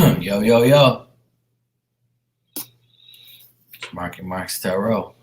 Yo, yo, yo. It's Marky Marks Tarot.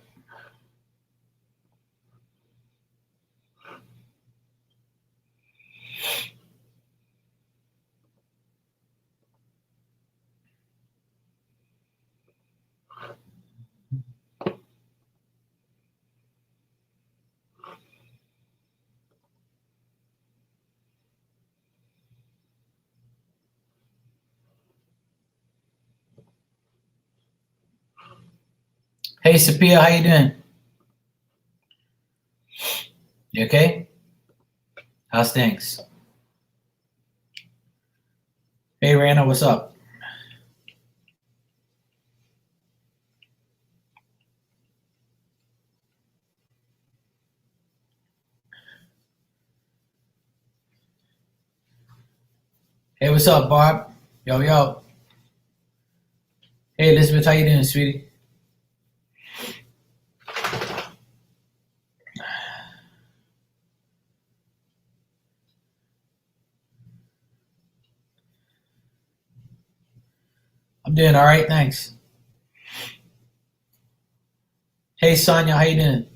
Hey, Sophia, how you doing? You okay? How's things? Hey, Rana, what's up? Hey, what's up, Barb? Yo, yo. Hey, Elizabeth, how you doing, sweetie? I'm doing all right, thanks. Hey, Sonia, how you doing?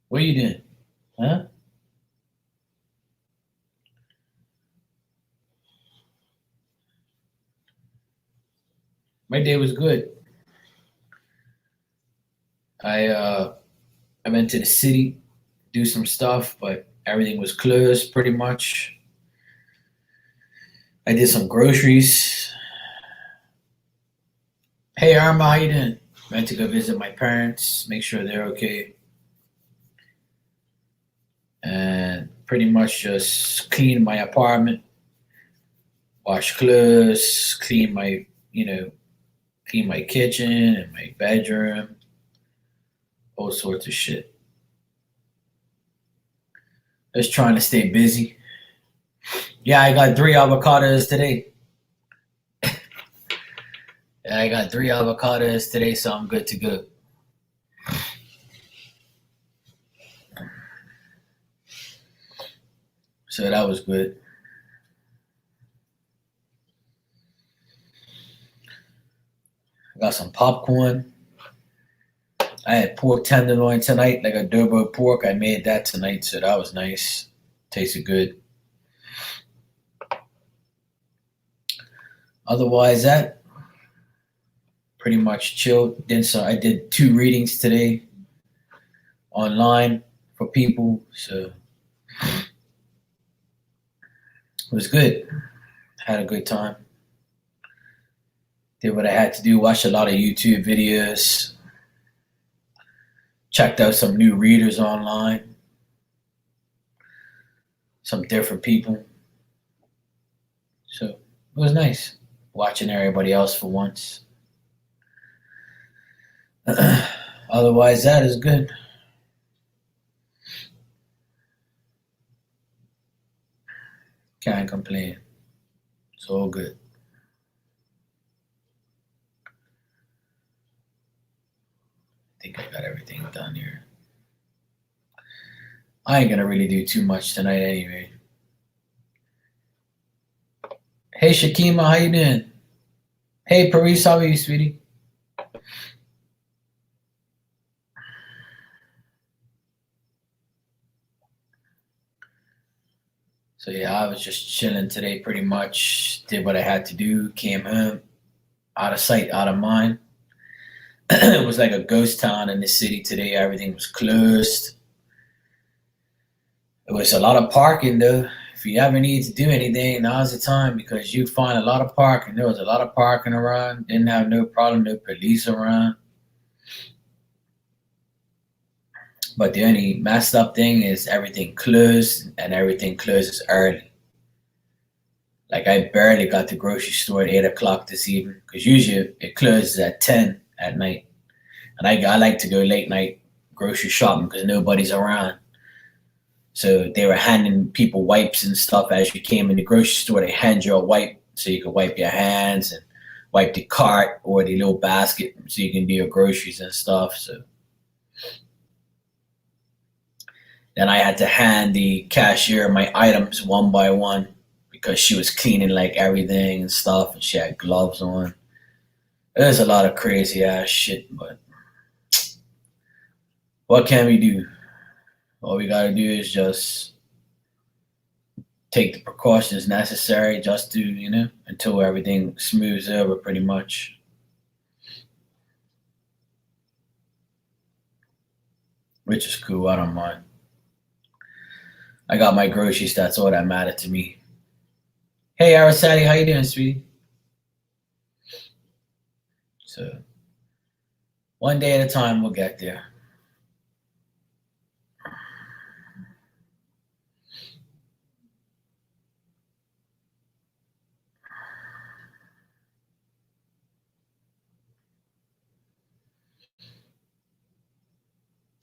What are you doing? Huh? My day was good. I went to the city, do some stuff, but everything was closed pretty much. I did some groceries. Hey, Arma, how you doing? Went to go visit my parents, make sure they're okay, and pretty much just clean my apartment, wash clothes, clean my kitchen and my bedroom, all sorts of shit. Just trying to stay busy. Yeah, I got 3 avocados today. Yeah, I got 3 avocados today, so I'm good to go. So that was good. I got some popcorn. I had pork tenderloin tonight, like adobo pork. I made that tonight, so that was nice. Tasted good. Otherwise, that pretty much chilled. Then so I did 2 readings today online for people, so it was good. Had a good time. Did what I had to do. Watched a lot of YouTube videos. Checked out some new readers online. Some different people. So it was nice watching everybody else for once. Otherwise, that is good. Can't complain. It's all good. I think I got everything done here. I ain't gonna really do too much tonight anyway. Hey Shakima, how you doing? Hey Paris, how are you, sweetie? So yeah, I was just chilling today pretty much. Did what I had to do, came home, out of sight, out of mind. It was like a ghost town in the city today. Everything was closed. It was a lot of parking though. If you ever need to do anything, now's the time because you find a lot of parking. There was a lot of parking around. Didn't have no problem, no police around. But the only messed up thing is everything closed and everything closes early. Like I barely got to grocery store at 8 o'clock this evening because usually it closes at 10 at night. And I like to go late night grocery shopping because nobody's around. So they were handing people wipes and stuff as you came in the grocery store. They hand you a wipe so you can wipe your hands and wipe the cart or the little basket so you can do your groceries and stuff. So then I had to hand the cashier my items one by one because she was cleaning like everything and stuff, and she had gloves on. There's a lot of crazy ass shit, but what can we do? All we gotta do is just take the precautions necessary just to, until everything smooths over pretty much. Which is cool, I don't mind. I got my groceries, that's all that mattered to me. Hey Arasati, how you doing, sweetie? So one day at a time we'll get there.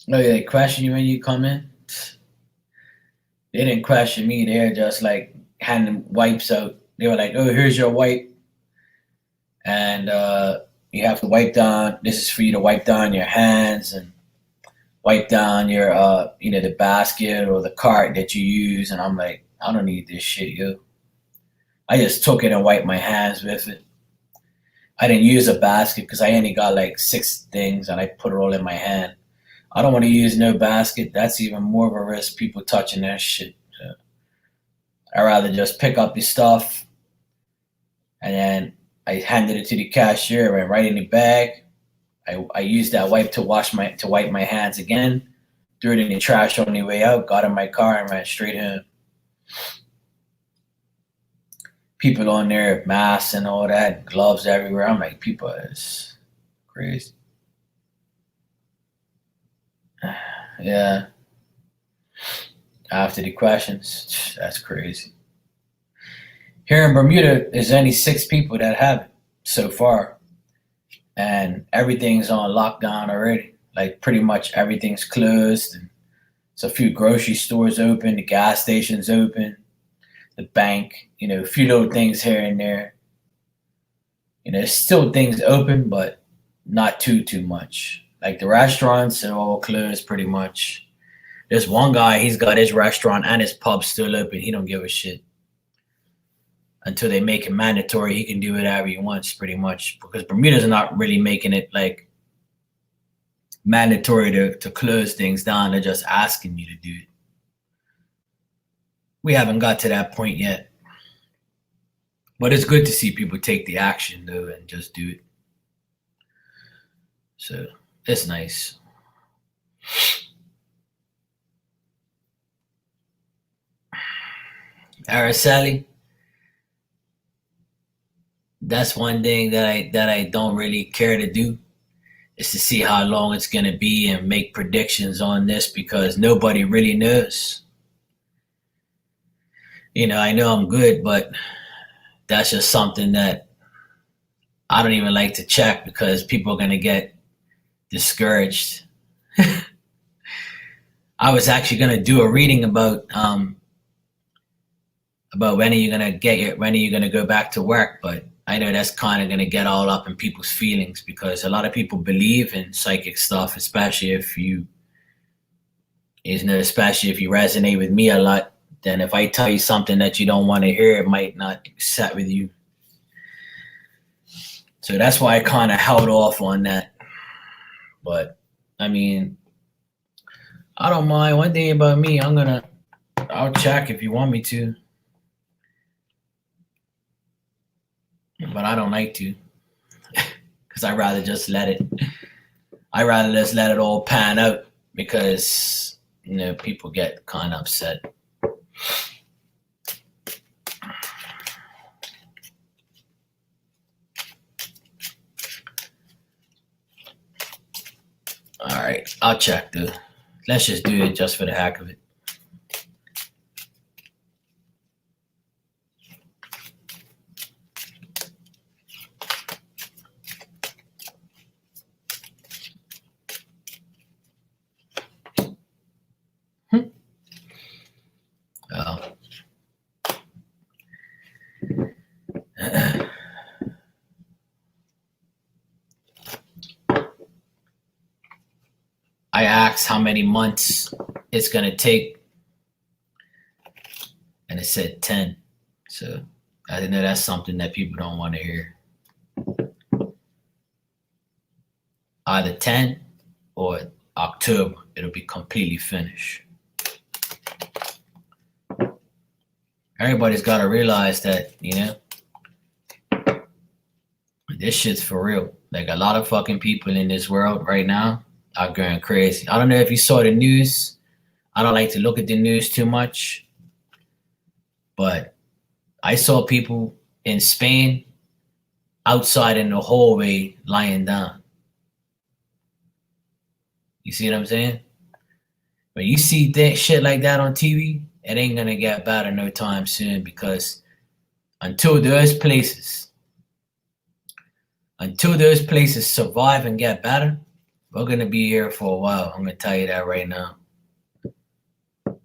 No, they question you when you come in. They didn't question me. They're just like handing wipes out. They were like, "Oh, here's your wipe, and you have to wipe down. This is for you to wipe down your hands and wipe down your, the basket or the cart that you use." And I'm like, I don't need this shit, yo. I just took it and wiped my hands with it. I didn't use a basket because I only got like 6 things, and I put it all in my hand. I don't want to use no basket. That's even more of a risk. People touching that shit. So I rather just pick up the stuff and then I handed it to the cashier and right in the bag. I used that wipe to wipe my hands again. Threw it in the trash on the way out. Got in my car and ran straight home. People on there, masks and all that, gloves everywhere. I'm like, people is crazy. Yeah. After the questions, that's crazy. Here in Bermuda, there's only 6 people that have it so far, and everything's on lockdown already. Like pretty much everything's closed. And so a few grocery stores open, the gas stations open, the bank. A few little things here and there. There's still things open, but not too much. Like the restaurants are all closed pretty much. There's one guy, he's got his restaurant and his pub still open. He don't give a shit. Until they make it mandatory, he can do whatever he wants pretty much. Because Bermuda's not really making it like mandatory to close things down. They're just asking you to do it. We haven't got to that point yet. But it's good to see people take the action though and just do it. So it's nice. Araceli, that's one thing that I don't really care to do is to see how long it's gonna be and make predictions on this because nobody really knows. I know I'm good, but that's just something that I don't even like to check because people are gonna get discouraged. I was actually gonna do a reading about when are you gonna go back to work, but I know that's kind of gonna get all up in people's feelings because a lot of people believe in psychic stuff, especially if you resonate with me a lot. Then if I tell you something that you don't want to hear, it might not set with you. So that's why I kind of held off on that. But I mean, I don't mind. One thing about me, I'll check if you want me to. But I don't like to. Because I rather just let it all pan out because people get kind of upset. All right, I'll check, dude. Let's just do it just for the heck of it. I asked how many months it's gonna take, and it said 10. So I know that's something that people don't want to hear. Either 10 or October, it'll be completely finished. Everybody's got to realize that, this shit's for real. Like, a lot of fucking people in this world right now are going crazy. I don't know if you saw the news. I don't like to look at the news too much, but I saw people in Spain outside in the hallway lying down. You see what I'm saying? When you see that shit like that on TV, it ain't gonna get better no time soon, because until those places survive and get better, we're gonna be here for a while. I'm gonna tell you that right now.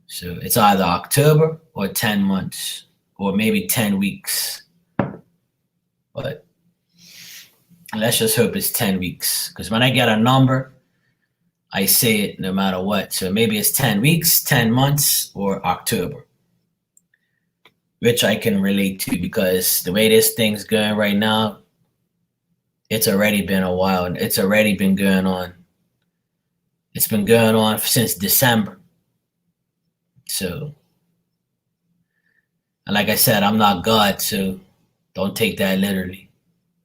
So it's either October or 10 months, or maybe 10 weeks. But let's just hope it's 10 weeks, because when I get a number, I say it no matter what. So maybe it's 10 weeks, 10 months, or October, which I can relate to, because the way this thing's going right now, it's already been a while. It's already been going on. It's been going on since December. So, and like I said, I'm not God, so don't take that literally.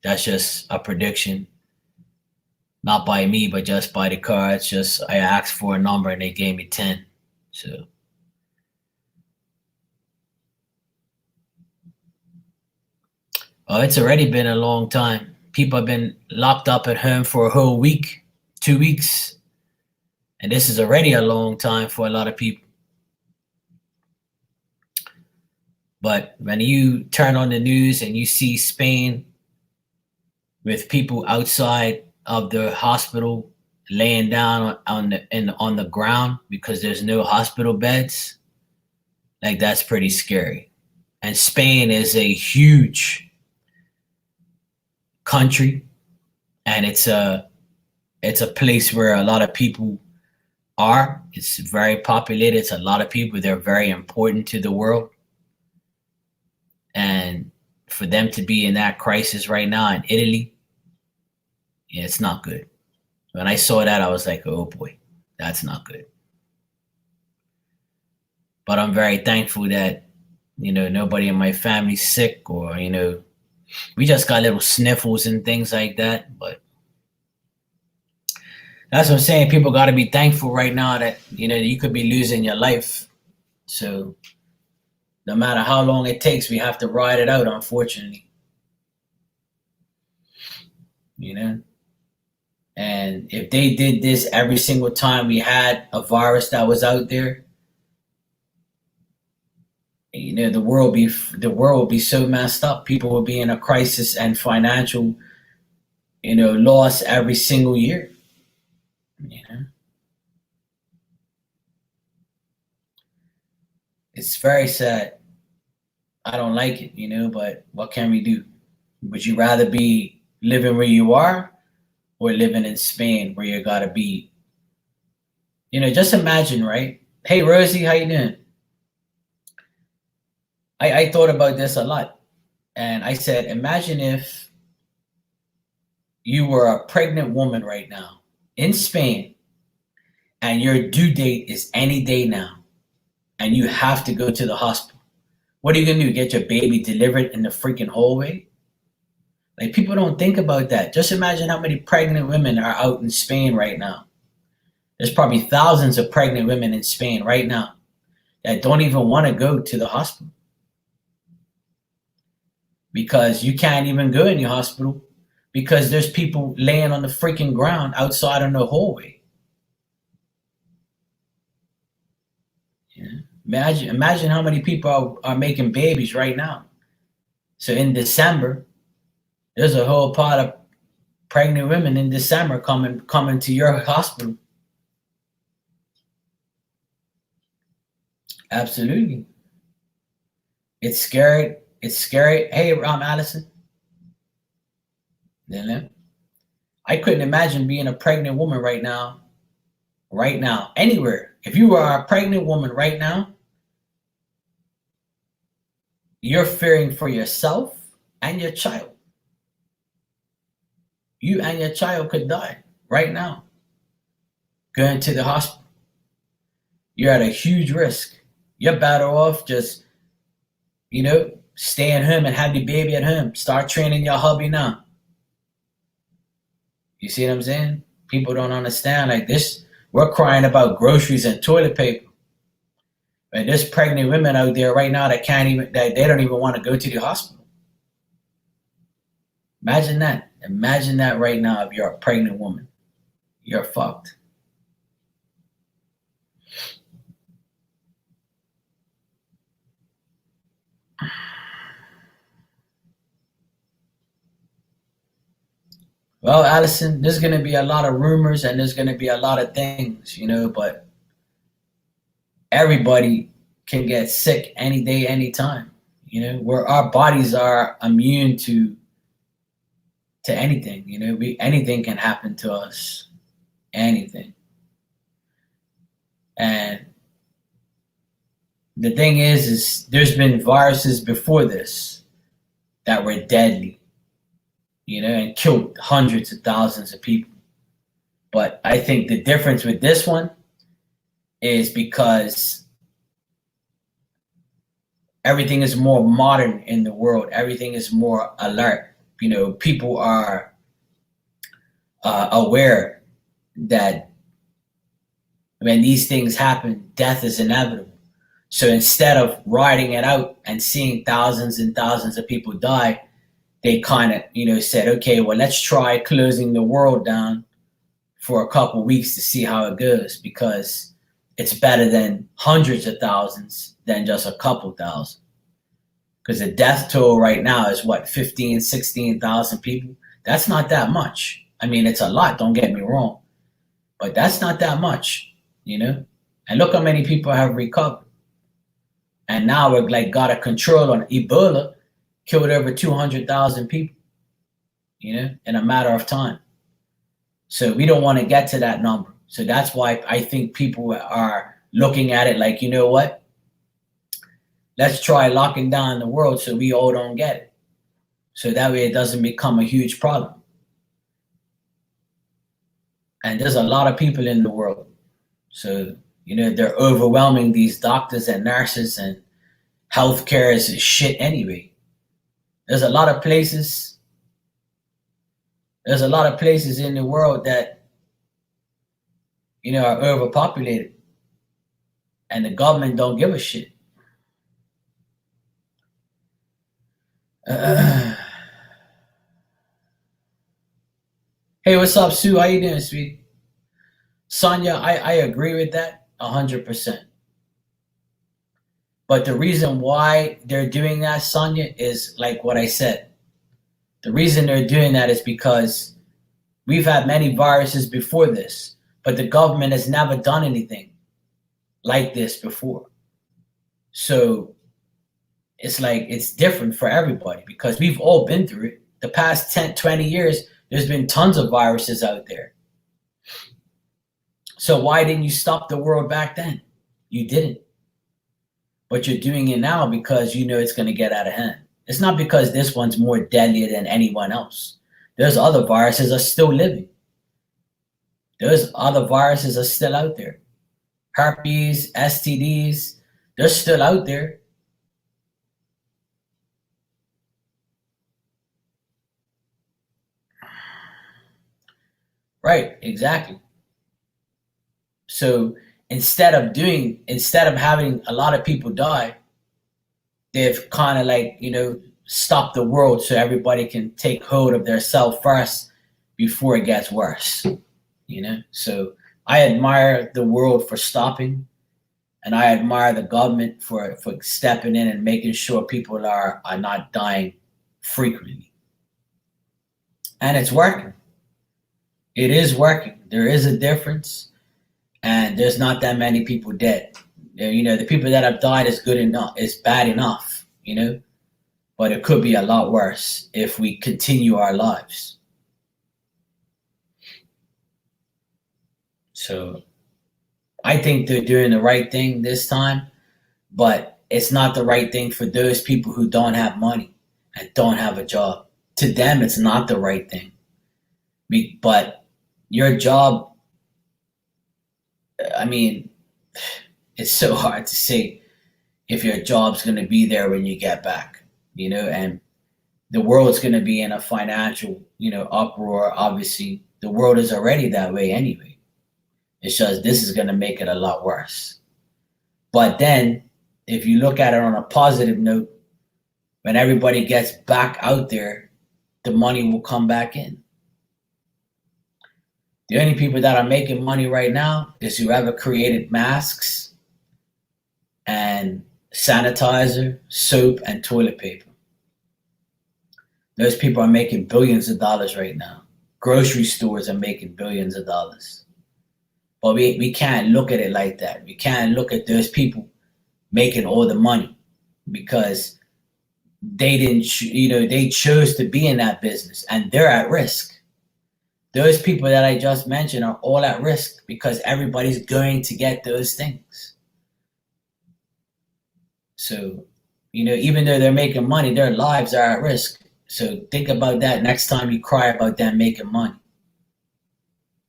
That's just a prediction. Not by me, but just by the cards. Just I asked for a number and they gave me 10. So it's already been a long time. People have been locked up at home for a whole week, 2 weeks. And this is already a long time for a lot of people. But when you turn on the news and you see Spain with people outside of the hospital laying down on the ground because there's no hospital beds, like, that's pretty scary. And Spain is a huge country, and it's a place where a lot of people are. It's very populated. It's a lot of people. They're very important to the world. And for them to be in that crisis right now in Italy, yeah, it's not good. When I saw that, I was like, oh boy, that's not good. But I'm very thankful that, nobody in my family's sick, or, we just got little sniffles and things like that. But that's what I'm saying. People got to be thankful right now that, you could be losing your life. So no matter how long it takes, we have to ride it out, unfortunately. And if they did this every single time we had a virus that was out there, the world would be so messed up. People would be in a crisis and financial, loss every single year. It's very sad. I don't like it, but what can we do? Would you rather be living where you are, or living in Spain where you gotta be? Just imagine, right? Hey, Rosie, how you doing? I thought about this a lot, and I said, imagine if you were a pregnant woman right now in Spain, and your due date is any day now, and you have to go to the hospital. What are you gonna do? Get your baby delivered in the freaking hallway? Like, people don't think about that. Just imagine how many pregnant women are out in Spain right now. There's probably thousands of pregnant women in Spain right now that don't even want to go to the hospital, because you can't even go in the hospital because there's people laying on the freaking ground outside in the hallway. Imagine how many people are making babies right now. So in December, there's a whole pot of pregnant women in December coming to your hospital. Absolutely. It's scary. It's scary. Hey, Allison. I couldn't imagine being a pregnant woman right now right now, anywhere, if you are a pregnant woman right now, you're fearing for yourself and your child. You and your child could die right now going to the hospital. You're at a huge risk. You're better off just, staying home and have the baby at home. Start training your hubby now. You see what I'm saying? People don't understand like this. We're crying about groceries and toilet paper. But there's pregnant women out there right now that they don't even want to go to the hospital. Imagine that. Imagine that right now if you're a pregnant woman. You're fucked. Well, Allison, there's going to be a lot of rumors and there's going to be a lot of things, but everybody can get sick any day, anytime, where our bodies are immune to anything, anything can happen to us, anything. And the thing is there's been viruses before this that were deadly, and killed hundreds of thousands of people. But I think the difference with this one is because everything is more modern in the world. Everything is more alert. People are aware that when these things happen, death is inevitable. So instead of riding it out and seeing thousands and thousands of people die, they kind of, said, okay, well, let's try closing the world down for a couple of weeks to see how it goes, because it's better than hundreds of thousands than just a couple thousand. Because the death toll right now is what, 15, 16,000 people? That's not that much. I mean, it's a lot, don't get me wrong. But that's not that much, And look how many people have recovered. And now we're got a control on Ebola, killed over 200,000 people, in a matter of time. So we don't want to get to that number. So that's why I think people are looking at it like, you know what? Let's try locking down the world so we all don't get it. So that way it doesn't become a huge problem. And there's a lot of people in the world. So, they're overwhelming these doctors and nurses, and healthcare is shit anyway. There's a lot of places in the world that, are overpopulated. And the government don't give a shit. Hey, what's up, Sue? How you doing, sweet? Sonia, I agree with that 100%. But the reason why they're doing that, Sonia, is like what I said. The reason they're doing that is because we've had many viruses before this, but the government has never done anything like this before. So it's like it's different for everybody because we've all been through it. The past 10, 20 years, there's been tons of viruses out there. So why didn't you stop the world back then? You didn't. But you're doing it now because you know it's going to get out of hand. It's not because this one's more deadly than anyone else. There's other viruses are still living. There's other viruses are still out there. Herpes, STDs, they're still out there. Right, exactly. So instead of having a lot of people die, they've kind of like, stopped the world so everybody can take hold of their self first before it gets worse. So I admire the world for stopping, and I admire the government for stepping in and making sure people are not dying frequently. And it's working. It is working. There is a difference, and there's not that many people dead. The people that have died is good enough. It's bad enough, but it could be a lot worse if we continue our lives. So I think they're doing the right thing this time, but it's not the right thing for those people who don't have money and don't have a job. To them, it's not the right thing. But your job, I mean, it's so hard to say if your job's going to be there when you get back, and the world's going to be in a financial, uproar. Obviously, the world is already that way anyway. It's just this is going to make it a lot worse. But then, if you look at it on a positive note, when everybody gets back out there, the money will come back in. The only people that are making money right now is whoever created masks and sanitizer, soap, and toilet paper. Those people are making billions of dollars right now. Grocery stores are making billions of dollars. But we can't look at it like that. We can't look at those people making all the money because they didn't, they chose to be in that business and they're at risk. Those people that I just mentioned are all at risk because everybody's going to get those things. So, even though they're making money, their lives are at risk. So think about that next time you cry about them making money.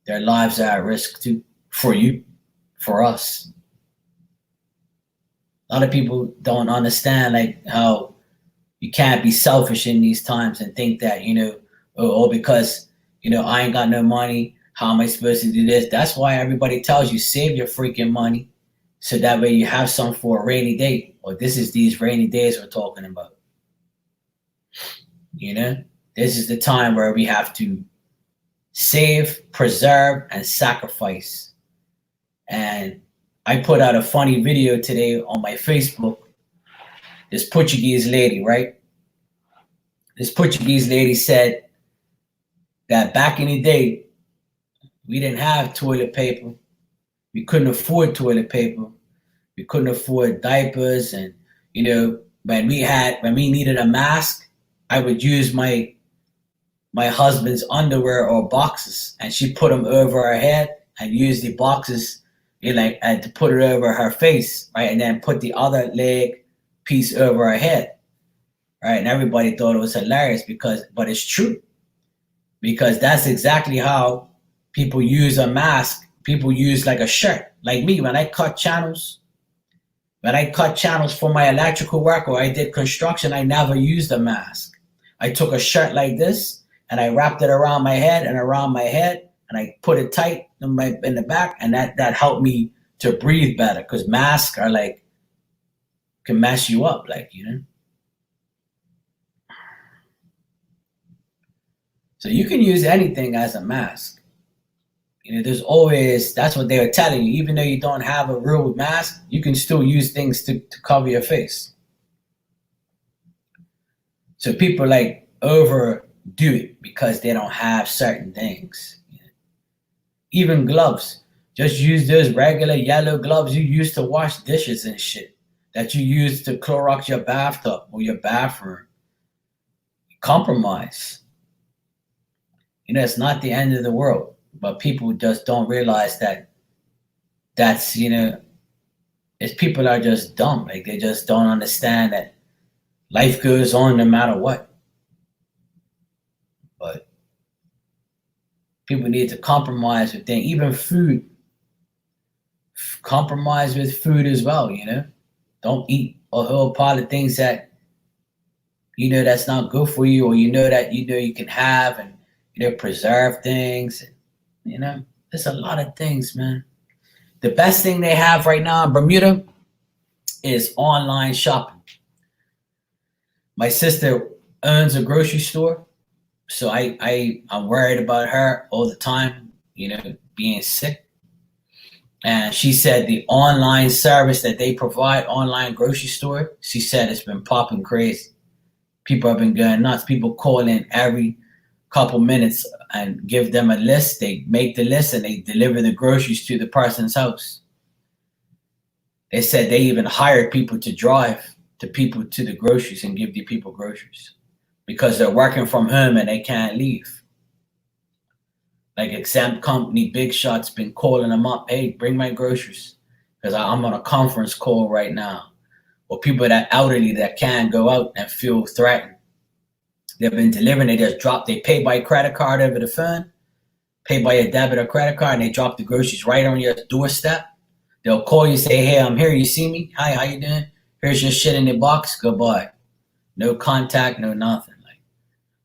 Their lives are at risk too, for you, for us. A lot of people don't understand like how you can't be selfish in these times and think that, because, I ain't got no money, how am I supposed to do this? That's why everybody tells you save your freaking money so that way you have some for a rainy day. Or this is these rainy days we're talking about. This is the time where we have to save, preserve, and sacrifice. And I put out a funny video today on my Facebook. This Portuguese lady, right? This Portuguese lady said that back in the day, we didn't have toilet paper. We couldn't afford toilet paper. We couldn't afford diapers. And, when we needed a mask, I would use my husband's underwear or boxes, and she put them over her head and use the boxes, to put it over her face, right, and then put the other leg piece over her head, right, and everybody thought it was hilarious but it's true, because that's exactly how people use a mask. People use like a shirt, like me when I cut channels. When I cut channels for my electrical work or I did construction, I never used a mask. I took a shirt like this and I wrapped it around my head and I put it tight in the back, and that helped me to breathe better because masks are can mess you up, So you can use anything as a mask. There's always, that's what they were telling you. Even though you don't have a real mask, you can still use things to cover your face. So people overdo it because they don't have certain things. Even gloves. Just use those regular yellow gloves you use to wash dishes and shit that you use to Clorox your bathtub or your bathroom. Compromise. It's not the end of the world, but people just don't realize that's, people are just dumb. They just don't understand that life goes on no matter what. But people need to compromise with things, even food. Compromise with food as well, Don't eat a whole pile of things that, that's not good for you, or that you can have, and, preserve things. There's a lot of things, man. The best thing they have right now in Bermuda is online shopping. My sister owns a grocery store, so I'm worried about her all the time, being sick. And she said the online service that they provide, online grocery store, she said it's been popping crazy. People have been going nuts. People call in every couple minutes and give them a list. They make the list and they deliver the groceries to the person's house. They said they even hired people to drive to the groceries and give the people groceries because they're working from home and they can't leave. Like exempt company, big shots been calling them up. Hey, bring my groceries because I'm on a conference call right now. Or people that elderly that can't go out and feel threatened. They've been delivering. They just drop. They pay by credit card over the phone, pay by a debit or credit card, and they drop the groceries right on your doorstep. They'll call you, say, "Hey, I'm here. You see me? Hi, how you doing? Here's your shit in the box. Goodbye." No contact, no nothing. Like,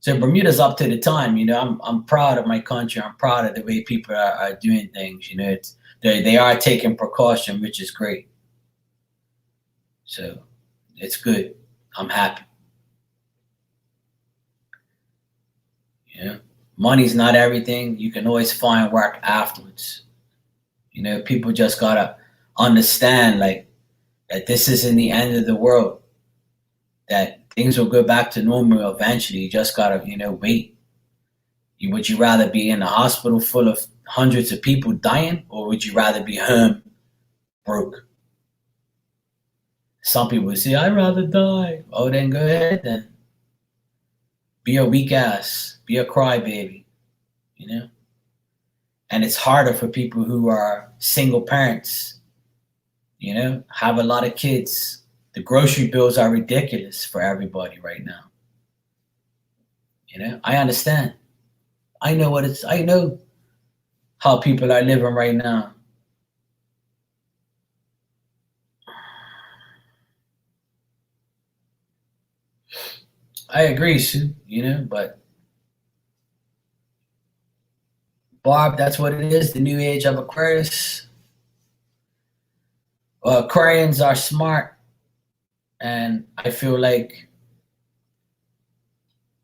so Bermuda's up to the time. I'm proud of my country. I'm proud of the way people are doing things. They are taking precaution, which is great. So it's good. I'm happy. Money's not everything. You can always find work afterwards. People just gotta understand like that this isn't the end of the world. That things will go back to normal eventually. You just gotta, wait. Would you rather be in a hospital full of hundreds of people dying, or would you rather be home broke? Some people would say, "I'd rather die." Oh, then go ahead then. Be a weak ass. Be a crybaby. And it's harder for people who are single parents, have a lot of kids. The grocery bills are ridiculous for everybody right now. I understand. I know how people are living right now. I agree, Sue, but Barb, that's what it is, the new age of Aquarius. Aquarians are smart, and I feel like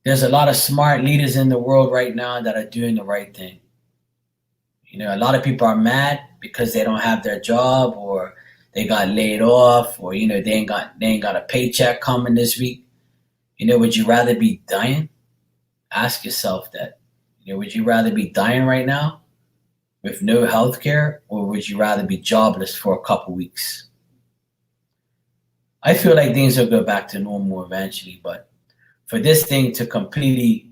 there's a lot of smart leaders in the world right now that are doing the right thing. A lot of people are mad because they don't have their job, or they got laid off, or they ain't got a paycheck coming this week. Would you rather be dying? Ask yourself that. Would you rather be dying right now with no health care, or would you rather be jobless for a couple weeks? I feel like things will go back to normal eventually, but for this thing to completely,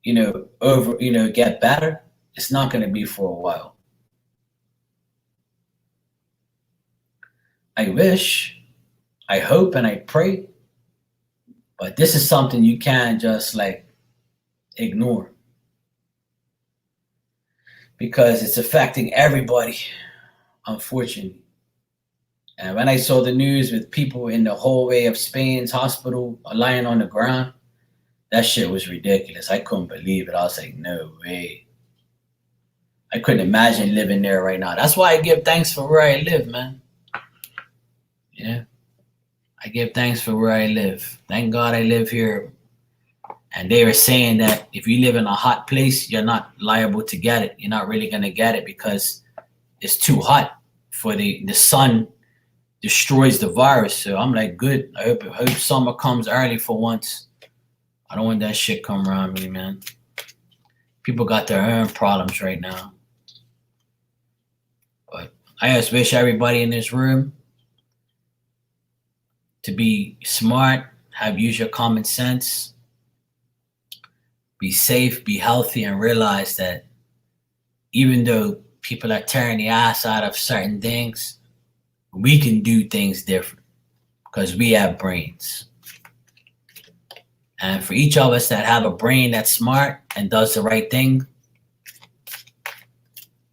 get better, it's not going to be for a while. I wish, I hope, and I pray, but this is something you can't just like ignore because it's affecting everybody, unfortunately. And when I saw the news with people in the hallway of Spain's hospital lying on the ground, that shit was ridiculous. I couldn't believe it. I was like, no way. I couldn't imagine living there right now. That's why I give thanks for where I live, man. I give thanks for where I live. Thank God I live here. And they were saying that if you live in a hot place, you're not liable to get it. You're not really going to get it because it's too hot for the sun destroys the virus. So I'm like, good. I hope summer comes early for once. I don't want that shit come around me, man. People got their own problems right now. But I just wish everybody in this room to be smart, use your common sense, be safe, be healthy, and realize that even though people are tearing the ass out of certain things, we can do things different because we have brains. And for each of us that have a brain that's smart and does the right thing,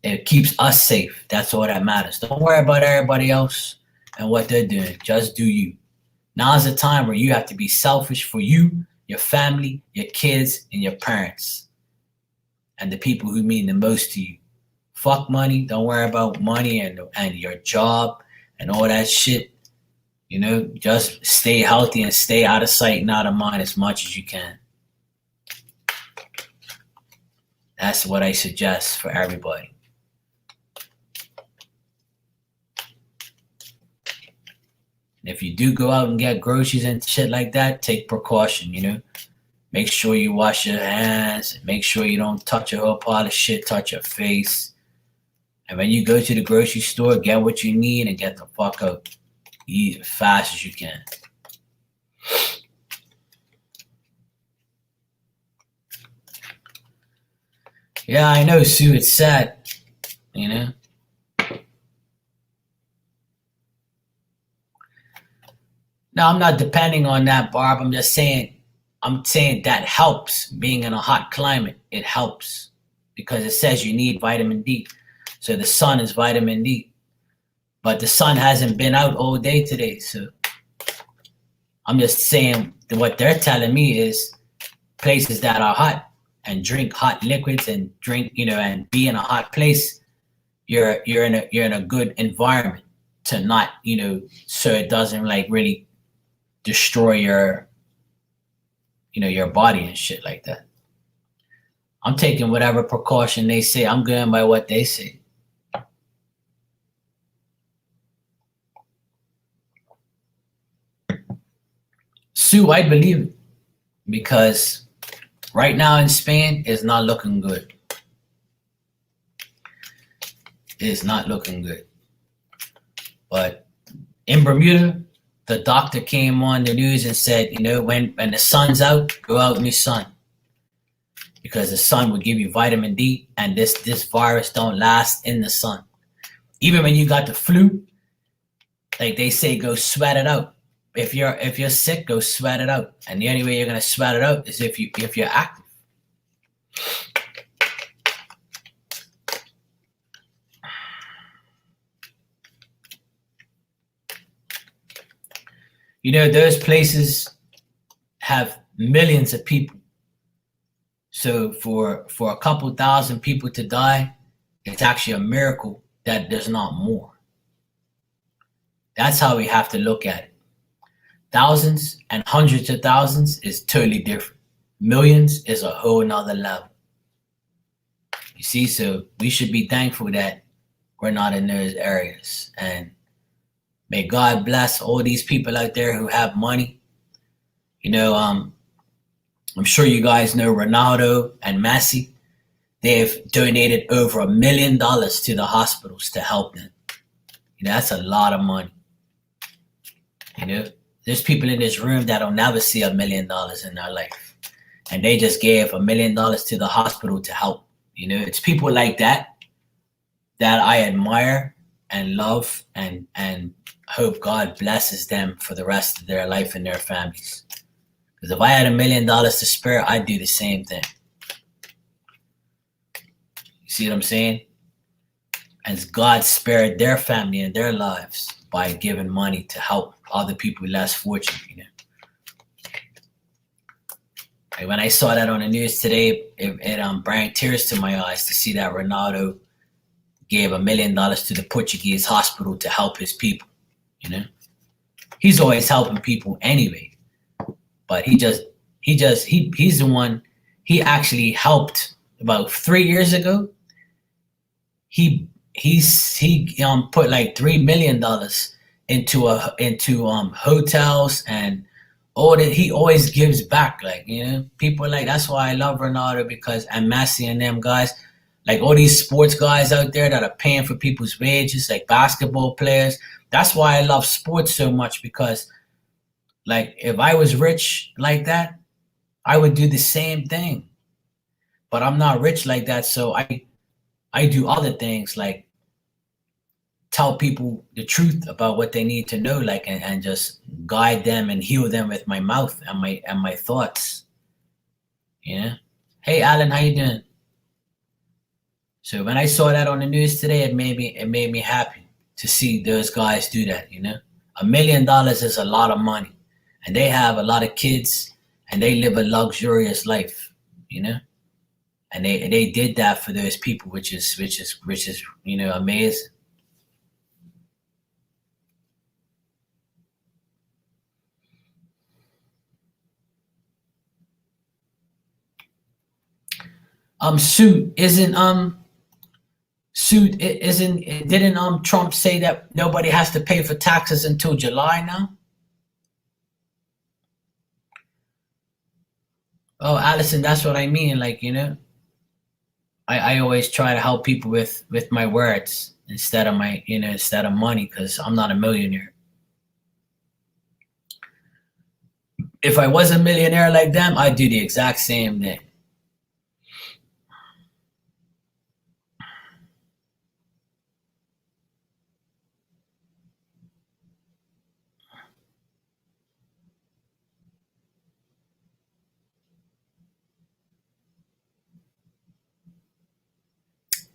it keeps us safe. That's all that matters. Don't worry about everybody else and what they're doing. Just do you. Now's the time where you have to be selfish for you, your family, your kids, and your parents, and the people who mean the most to you. Fuck money. Don't worry about money and your job and all that shit. Just stay healthy and stay out of sight and out of mind as much as you can. That's what I suggest for everybody. And if you do go out and get groceries and shit like that, take precaution, Make sure you wash your hands. Make sure you don't touch a whole pile of shit, touch your face. And when you go to the grocery store, get what you need and get the fuck out. Eat as fast as you can. Yeah, I know, Sue. It's sad, you know. No, I'm not depending on that, Barb. I'm saying that helps being in a hot climate. It helps because it says you need vitamin D. So the sun is vitamin D, but the sun hasn't been out all day today. So I'm just saying that what they're telling me is places that are hot and drink hot liquids and drink, and be in a hot place. You're in a good environment to not, so it doesn't like really destroy your body and shit like that. I'm taking whatever precaution they say. I'm going by what they say. Sue, I believe it because right now in Spain it's not looking good. It's not looking good. But in Bermuda, the doctor came on the news and said, when the sun's out, go out in the sun. Because the sun will give you vitamin D and this virus don't last in the sun. Even when you got the flu, like they say, go sweat it out. If you're sick, go sweat it out. And the only way you're gonna sweat it out is if you're active. Those places have millions of people. So for a couple thousand people to die, it's actually a miracle that there's not more. That's how we have to look at it. Thousands and hundreds of thousands is totally different. Millions is a whole nother level. You see, so we should be thankful that we're not in those areas. And may God bless all these people out there who have money. I'm sure you guys know Ronaldo and Messi. They've donated over $1 million to the hospitals to help them. That's a lot of money. There's people in this room that'll never see $1 million in their life. And they just gave $1 million to the hospital to help. It's people like that I admire and love and hope God blesses them for the rest of their life and their families. Because if I had $1 million to spare, I'd do the same thing. You see what I'm saying? As God spared their family and their lives by giving money to help other people less fortunate. Like when I saw that on the news today, it brought tears to my eyes to see that Ronaldo gave $1 million to the Portuguese hospital to help his people. He's always helping people anyway. But he's the one. He actually helped about 3 years ago. He put like $3 million into hotels and all that. He always gives back. People like that's why I love Ronaldo and Messi and them guys. Like all these sports guys out there that are paying for people's wages, like basketball players. That's why I love sports so much because. Like if I was rich like that, I would do the same thing. But I'm not rich like that, so I do other things like tell people the truth about what they need to know, like and just guide them and heal them with my mouth and my thoughts. Hey Alan, how you doing? So when I saw that on the news today, it made me happy to see those guys do that. $1 million is a lot of money. And they have a lot of kids and they live a luxurious life, and they did that for those people, which is amazing. Didn't Trump say that nobody has to pay for taxes until July now? Oh, Allison, that's what I mean. Like, I always try to help people with my words instead of money, because I'm not a millionaire. If I was a millionaire like them, I'd do the exact same thing.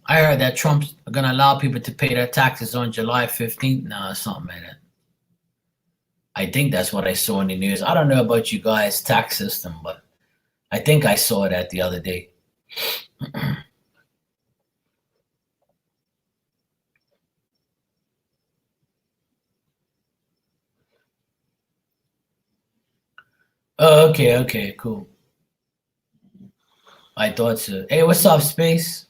I heard that Trump's gonna allow people to pay their taxes on July 15th now or something like that. I think that's what I saw in the news. I don't know about you guys' tax system, but I think I saw that the other day. Oh, okay, okay, cool. I thought so. Hey, what's up, Space?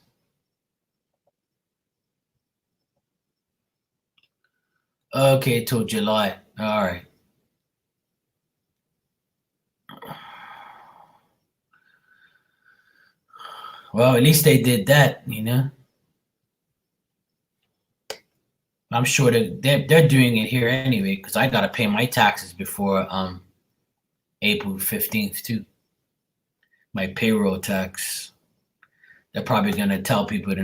Okay, till July. All right. Well, at least they did that, you know. I'm sure that they're doing it here anyway because I gotta pay my taxes before April 15th too. My payroll tax. They're probably gonna tell people they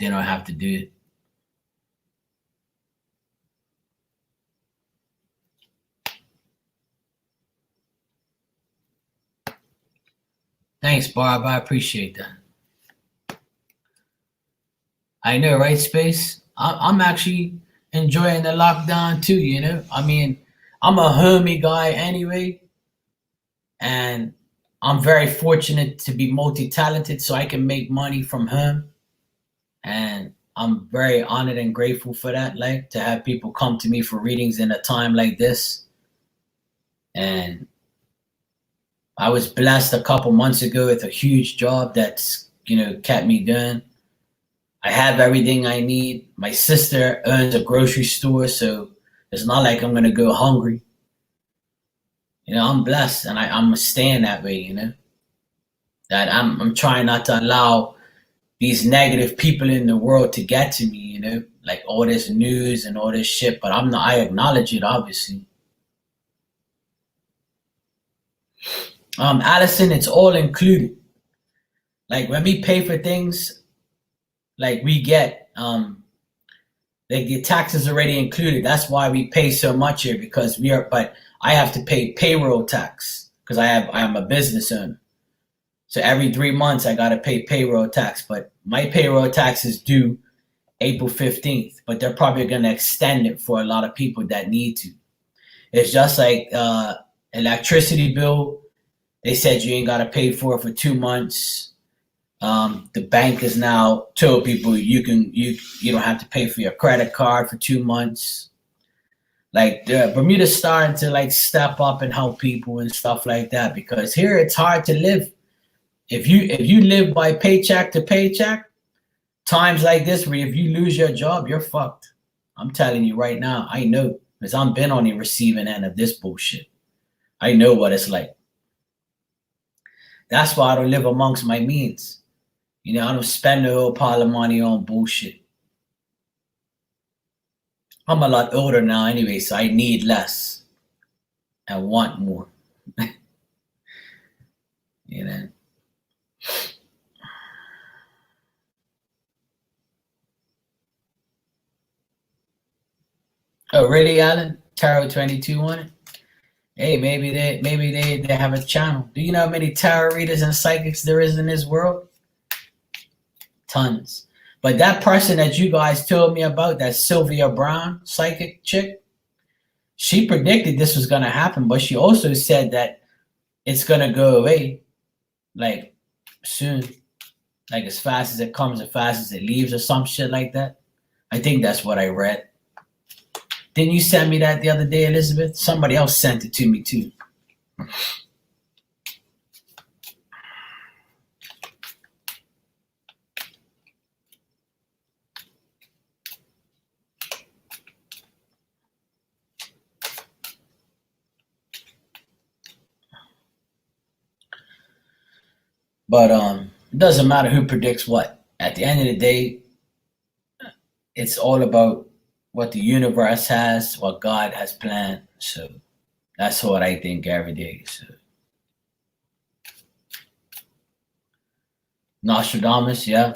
don't have to do it. Thanks, Barb. I appreciate that. I know, right, Space? I'm actually enjoying the lockdown too. You know, I mean, I'm a homey guy anyway, and I'm very fortunate to be multi-talented, so I can make money from home, and I'm very honored and grateful for that. Like to have people come to me for readings in a time like this, and I was blessed a couple months ago with a huge job that's kept me going. I have everything I need. My sister owns a grocery store, so it's not like I'm gonna go hungry. I'm blessed, and I'm staying that way. That I'm trying not to allow these negative people in the world to get to me. Like all this news and all this shit. But I'm not. I acknowledge it, obviously. Allison, it's all included. Like when we pay for things, like we get like the taxes already included. That's why we pay so much here because but I have to pay payroll tax because I'm a business owner. So every 3 months I gotta pay payroll tax, but my payroll tax is due April 15th, but they're probably gonna extend it for a lot of people that need to. It's just like electricity bill. They said you ain't gotta pay for it for 2 months. The bank has now told people you don't have to pay for your credit card for 2 months. Like Bermuda's starting to like step up and help people and stuff like that because here it's hard to live. If you live by paycheck to paycheck, times like this where if you lose your job, you're fucked. I'm telling you right now, I know because I've been on the receiving end of this bullshit. I know what it's like. That's why I don't live amongst my means. I don't spend a whole pile of money on bullshit. I'm a lot older now anyway, so I need less. I want more. you know. Oh, really, Alan? Tarot 22 on it? Hey, maybe they have a channel. Do you know how many tarot readers and psychics there is in this world? Tons. But that person that you guys told me about, that Sylvia Brown psychic chick, she predicted this was going to happen, but she also said that it's going to go away like soon. Like as fast as it comes, as fast as it leaves or some shit like that. I think that's what I read. Didn't you send me that the other day, Elizabeth? Somebody else sent it to me too. But it doesn't matter who predicts what. At the end of the day, it's all about what the universe has, what God has planned. So that's what I think every day. So Nostradamus, yeah.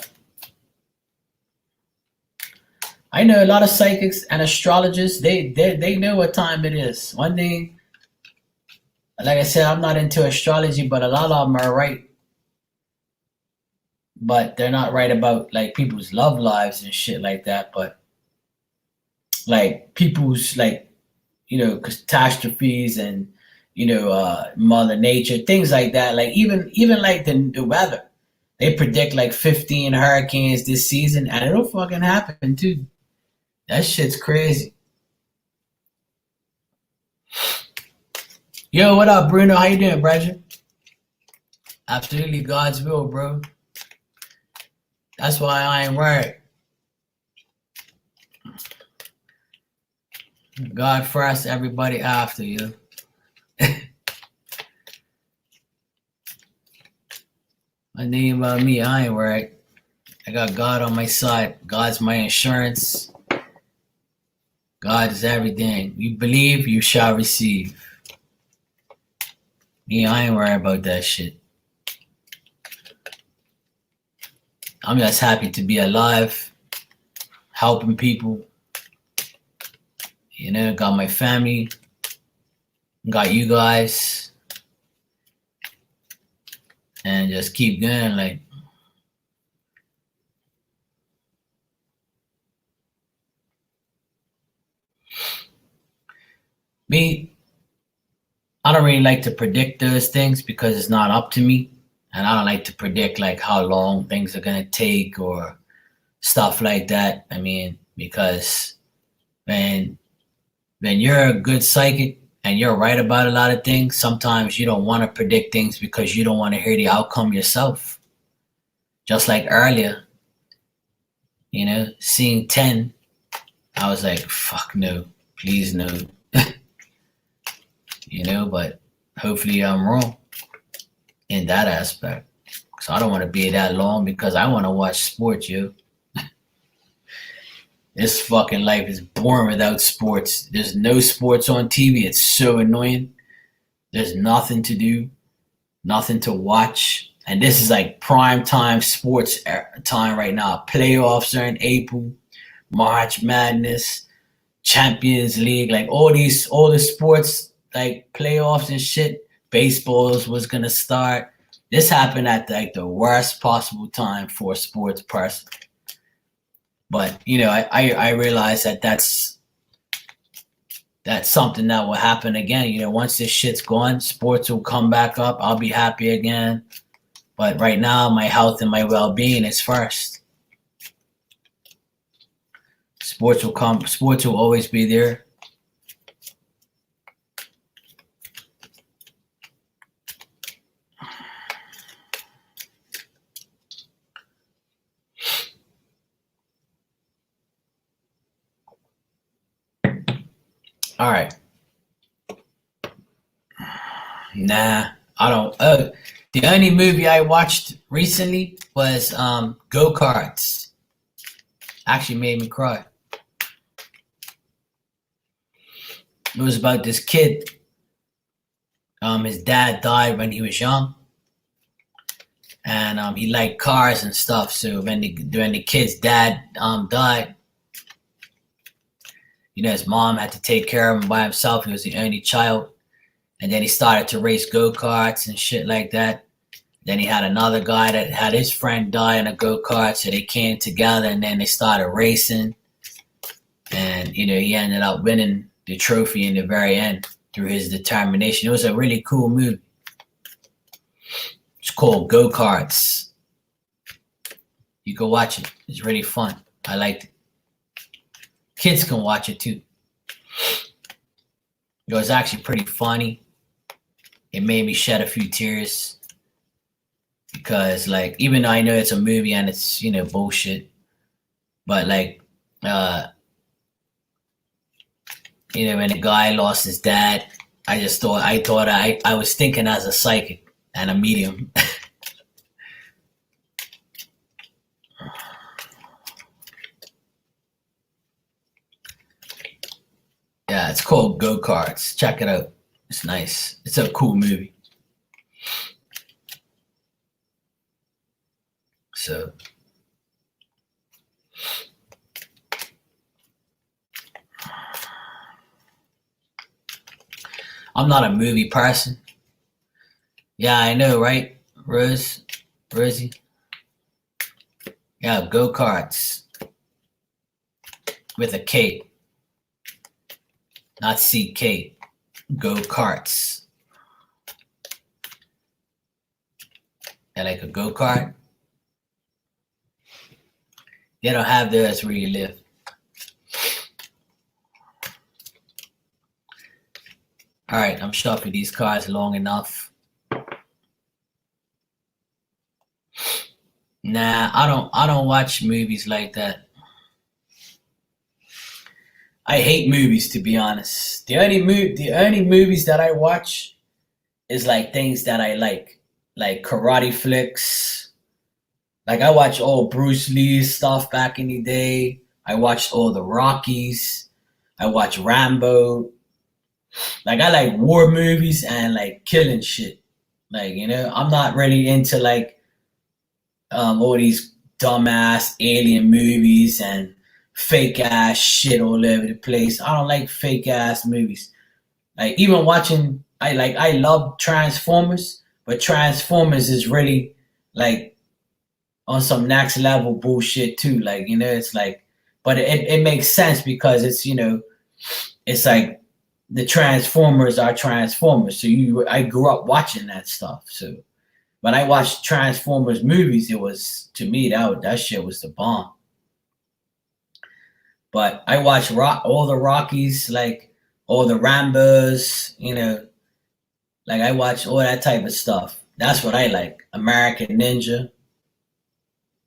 I know a lot of psychics and astrologers. They know what time it is. One thing, like I said, I'm not into astrology, but a lot of them are right. but they're not right about like people's love lives and shit like that. But like people's like catastrophes and mother nature, things like that. Like even like the weather, they predict like 15 hurricanes this season, and it'll fucking happen too. That shit's crazy. Yo, what up, Bruno? How you doing, brother? Absolutely God's will, bro. That's why I ain't worried. God first, everybody after you. My name about me, I ain't worried. I got God on my side. God's my insurance. God is everything. You believe, you shall receive. Me, I ain't worried about that shit. I'm just happy to be alive, helping people. Got my family, got you guys, and just keep going. Like, me, I don't really like to predict those things because it's not up to me. And I don't like to predict like how long things are gonna take or stuff like that. I mean, because when you're a good psychic and you're right about a lot of things, sometimes you don't want to predict things because you don't want to hear the outcome yourself. Just like earlier, seeing 10, I was like, fuck no, please no. But hopefully I'm wrong in that aspect. So I don't want to be that long because I want to watch sports, yo. This fucking life is boring without sports. There's no sports on TV. It's so annoying. There's nothing to do, nothing to watch. And this is like prime time sports time right now. Playoffs are in April, March Madness, Champions League, like all the sports, like playoffs and shit. Baseballs was gonna start. This happened at like the worst possible time for a sports person. But I realize that that's something that will happen again. Once this shit's gone, sports will come back up. I'll be happy again. But right now, my health and my well-being is first. Sports will come. Sports will always be there. All right. Nah, I don't. The only movie I watched recently was Go Karts. Actually made me cry. It was about this kid. His dad died when he was young, and he liked cars and stuff. So when the kid's dad died, his mom had to take care of him by himself. He was the only child, and then he started to race go-karts and shit like that. Then he had another guy that had his friend die in a go-kart, so they came together and then they started racing. And he ended up winning the trophy in the very end through his determination. It was a really cool movie. It's called Go Karts. You go watch it. It's really fun. I liked it. Kids can watch it too. It was actually pretty funny. It made me shed a few tears because, like, even though I know it's a movie and it's bullshit, but like, when the guy lost his dad, I was thinking as a psychic and a medium. Yeah, it's called Go Karts. Check it out. It's nice. It's a cool movie. So I'm not a movie person. Yeah, I know, right? Rosie? Yeah, go-karts with a K, not CK. Go-karts. Yeah, like a go-kart. They don't have those where you live. All right, I'm shopping these cars long enough. Nah, I don't watch movies like that. I hate movies, to be honest. The only movies that I watch is like things that I like karate flicks. Like I watched all Bruce Lee's stuff back in the day. I watched all the Rockies. I watched Rambo. Like I like war movies and like killing shit. Like, I'm not really into like all these dumbass alien movies and fake ass shit all over the place. I don't like fake ass movies. Like even watching, I love Transformers, but Transformers is really like on some next level bullshit too. Like it's like, but it makes sense because it's like the Transformers are Transformers. So I grew up watching that stuff. So when I watched Transformers movies, it was, to me, that shit was the bomb. But I watched all the Rockies, like all the Rambos, like I watch all that type of stuff. That's what I like. American Ninja,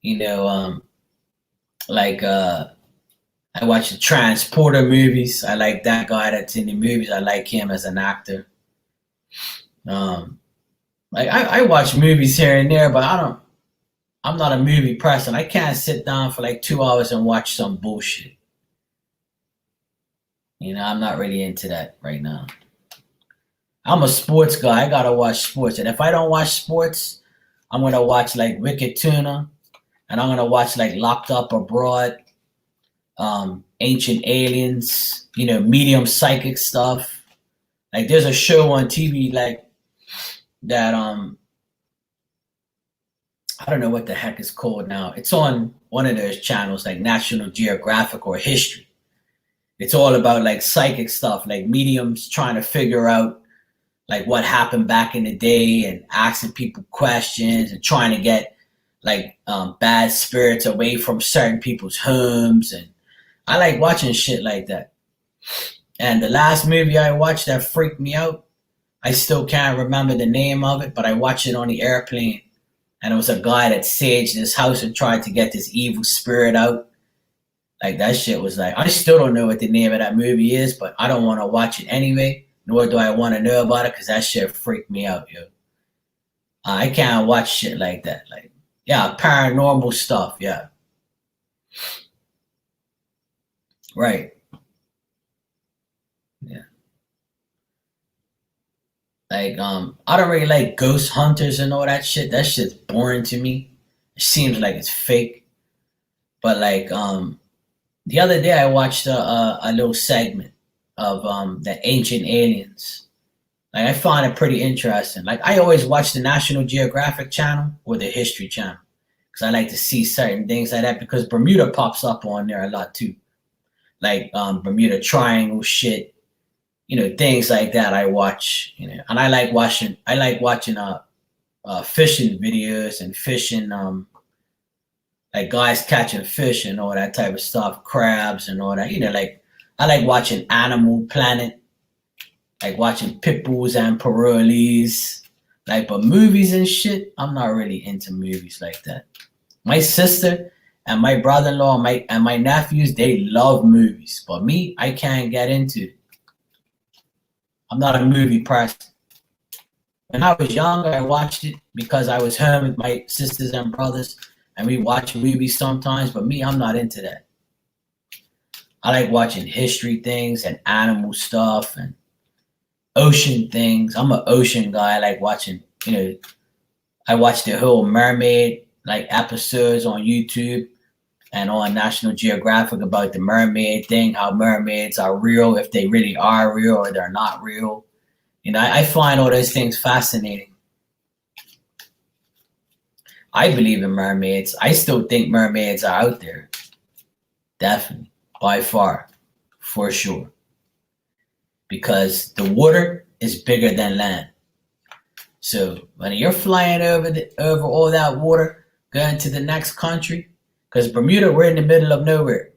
you know, um, like I watch the Transporter movies. I like that guy that's in the movies. I like him as an actor. Um, like I watch movies here and there, but I'm not a movie person. I can't sit down for like 2 hours and watch some bullshit. I'm not really into that right now. I'm a sports guy. I gotta watch sports, and if I don't watch sports, I'm gonna watch like Wicked Tuna, and I'm gonna watch like Locked Up Abroad, Ancient Aliens, medium psychic stuff. Like there's a show on TV like that. I don't know what the heck it's called now. It's on one of those channels like National Geographic or History. It's all about like psychic stuff, like mediums trying to figure out like what happened back in the day and asking people questions and trying to get like bad spirits away from certain people's homes. And I like watching shit like that. And the last movie I watched that freaked me out, I still can't remember the name of it, but I watched it on the airplane. And it was a guy that saged his house and tried to get this evil spirit out. Like that shit was like, I still don't know what the name of that movie is, but I don't want to watch it anyway, nor do I want to know about it because that shit freaked me out, yo. I can't watch shit like that. Like, yeah, paranormal stuff, yeah. Right. Yeah. Like, I don't really like ghost hunters and all that shit. That shit's boring to me. It seems like it's fake. But like, the other day I watched a little segment of the ancient aliens. Like I found it pretty interesting. Like I always watch the National Geographic channel or the History channel because I like to see certain things like that because Bermuda pops up on there a lot too. Like Bermuda Triangle shit, things like that I watch, and I like watching fishing videos and fishing like guys catching fish and all that type of stuff, crabs and all that. Like I like watching Animal Planet, like watching pit bulls and parolees. Like, but movies and shit, I'm not really into movies like that. My sister and my brother-in-law and my nephews, they love movies, but me, I can't get into it. I'm not a movie person. When I was younger, I watched it because I was home with my sisters and brothers, and we watch movies sometimes. But me, I'm not into that. I like watching history things and animal stuff and ocean things. I'm an ocean guy. I like watching. I watch the whole mermaid like episodes on YouTube and on National Geographic about the mermaid thing, how mermaids are real, if they really are real or they're not real. I find all those things fascinating. I believe in mermaids. I still think mermaids are out there. Definitely. By far. For sure. Because the water is bigger than land. So when you're flying over all that water, going to the next country, because Bermuda, we're in the middle of nowhere.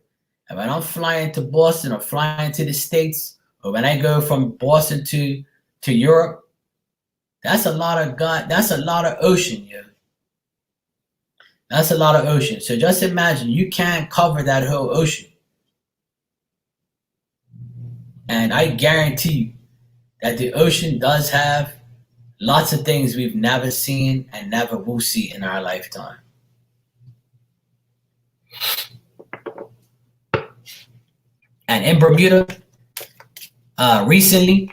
And when I'm flying to Boston or flying to the States, or when I go from Boston to Europe, that's a lot of ocean, yo. That's a lot of ocean. So just imagine you can't cover that whole ocean. And I guarantee you that the ocean does have lots of things we've never seen and never will see in our lifetime. And in Bermuda, recently,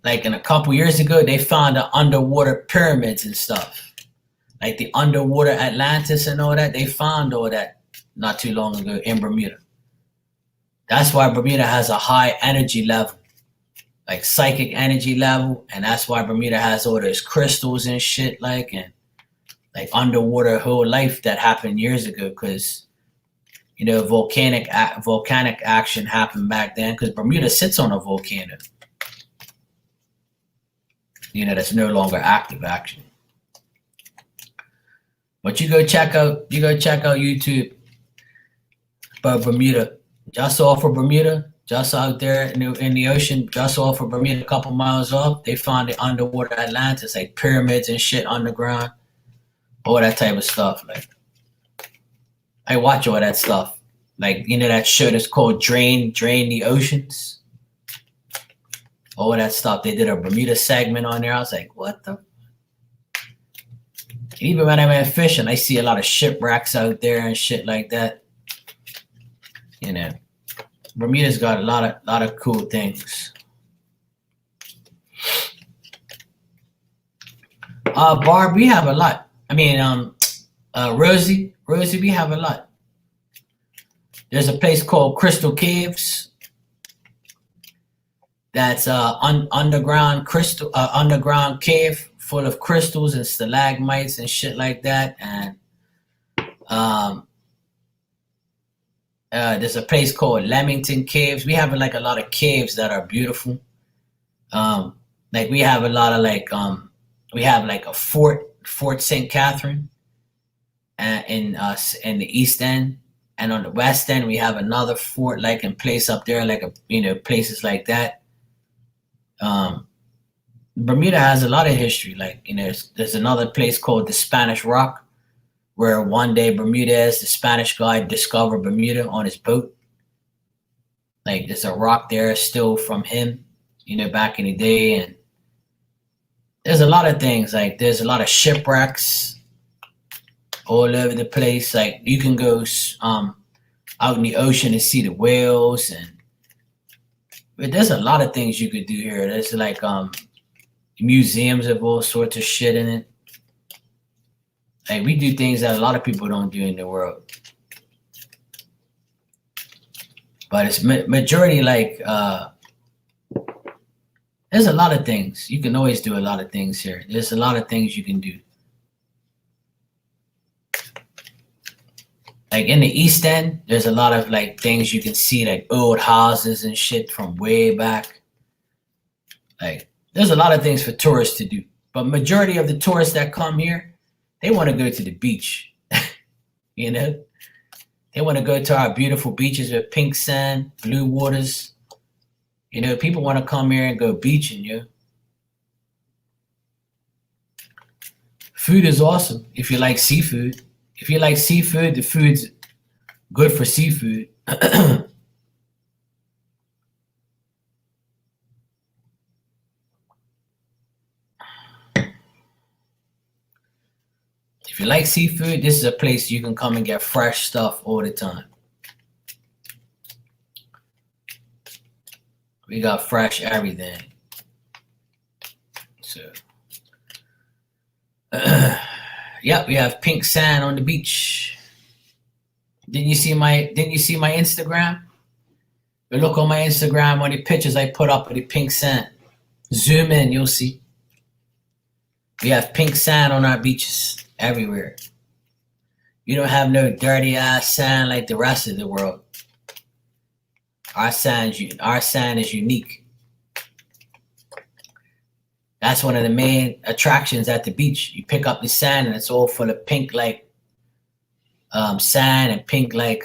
like in a couple years ago, they found the underwater pyramids and stuff. Like the underwater Atlantis and all that. They found all that not too long ago in Bermuda. That's why Bermuda has a high energy level, like psychic energy level. And that's why Bermuda has all those crystals and shit, and like underwater whole life that happened years ago. Because, volcanic action happened back then, because Bermuda sits on a volcano. That's no longer active, actually. But you go check out YouTube about Bermuda. Just off of Bermuda, just out there in the ocean, just off of Bermuda, a couple miles off, they found the underwater Atlantis, like pyramids and shit underground, all that type of stuff. Like, I watch all that stuff. Like, that show that's called Drain the Oceans. All that stuff. They did a Bermuda segment on there. I was like, what the? And even when I went fishing, I see a lot of shipwrecks out there and shit like that. Bermuda's got a lot of cool things. Barb, we have a lot. I mean, Rosie, we have a lot. There's a place called Crystal Caves. That's underground cave full of crystals and stalagmites and shit like that. And there's a place called Leamington Caves. We have like a lot of caves that are beautiful. Like we have a lot of we have like a Fort St. Catherine, in the East End, and on the West End we have another fort like in place up there, like places like that. Bermuda has a lot of history. Like there's another place called the Spanish Rock, where one day Bermudez, the Spanish guy, discovered Bermuda on his boat. Like there's a rock there still from him, back in the day. And there's a lot of things. Like there's a lot of shipwrecks all over the place. Like you can go out in the ocean and see the whales, but there's a lot of things you could do here. There's like museums of all sorts of shit in it. Like we do things that a lot of people don't do in the world. But it's majority there's a lot of things. You can always do a lot of things here. There's a lot of things you can do. Like in the East End, there's a lot of things you can see, like old houses and shit from way back. Like there's a lot of things for tourists to do. But majority of the tourists that come here, they want to go to the beach. They want to go to our beautiful beaches with pink sand, blue waters. People want to come here and go beaching, Food is awesome if you like seafood. If you like seafood, the food's good for seafood. If you like seafood, this is a place you can come and get fresh stuff all the time. We got fresh everything. So, yep, we have pink sand on the beach. Didn't you see my Instagram? You look on my Instagram on the pictures I put up of the pink sand. Zoom in, you'll see. We have pink sand on our beaches. everywhere. You don't have no dirty ass sand like the rest of the world. Our sand is unique. That's one of the main attractions at the beach. You pick up the sand and it's all full of pink like sand and pink like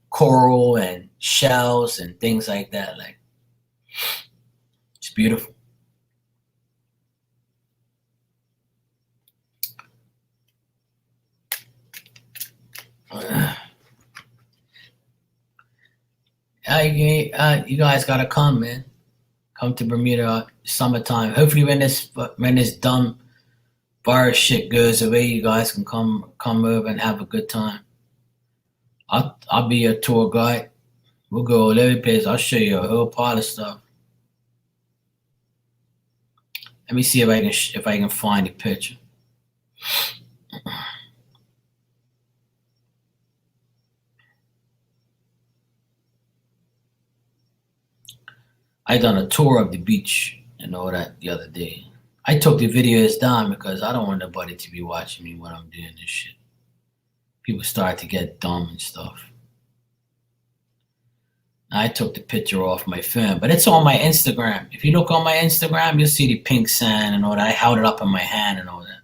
coral and shells and things like that. Like, it's beautiful. You guys gotta come, man. Come to Bermuda summertime. Hopefully, when this dumb virus shit goes away, you guys can come over and have a good time. I'll be your tour guide. We'll go all over the place. I'll show you a whole pile of stuff. Let me see if I can find a picture. I done a tour of the beach and all that the other day. I took the videos down because I don't want nobody to be watching me when I'm doing this shit. People start to get dumb and stuff. I took the picture off my phone, but it's on my Instagram. If you look on my Instagram, you'll see the pink sand and all that. I held it up in my hand and all that.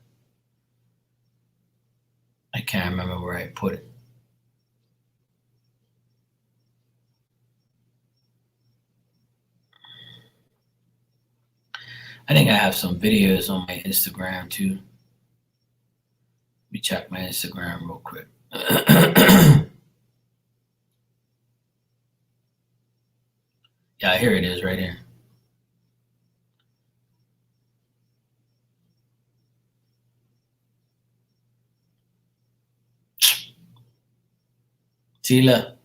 I can't remember where I put it. I think I have some videos on my Instagram too. Let me check my Instagram real quick. Yeah, here it is right here. See, look.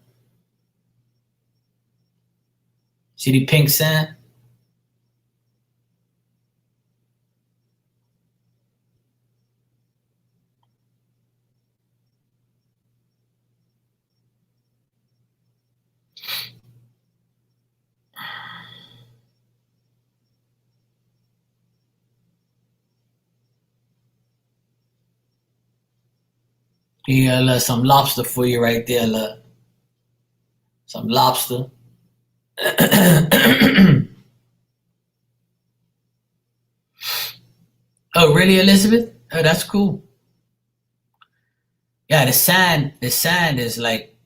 See the pink sand? Yeah, look, some lobster for you right there, look. Some lobster. Oh, really, Elizabeth? Oh, that's cool. Yeah, the sand is like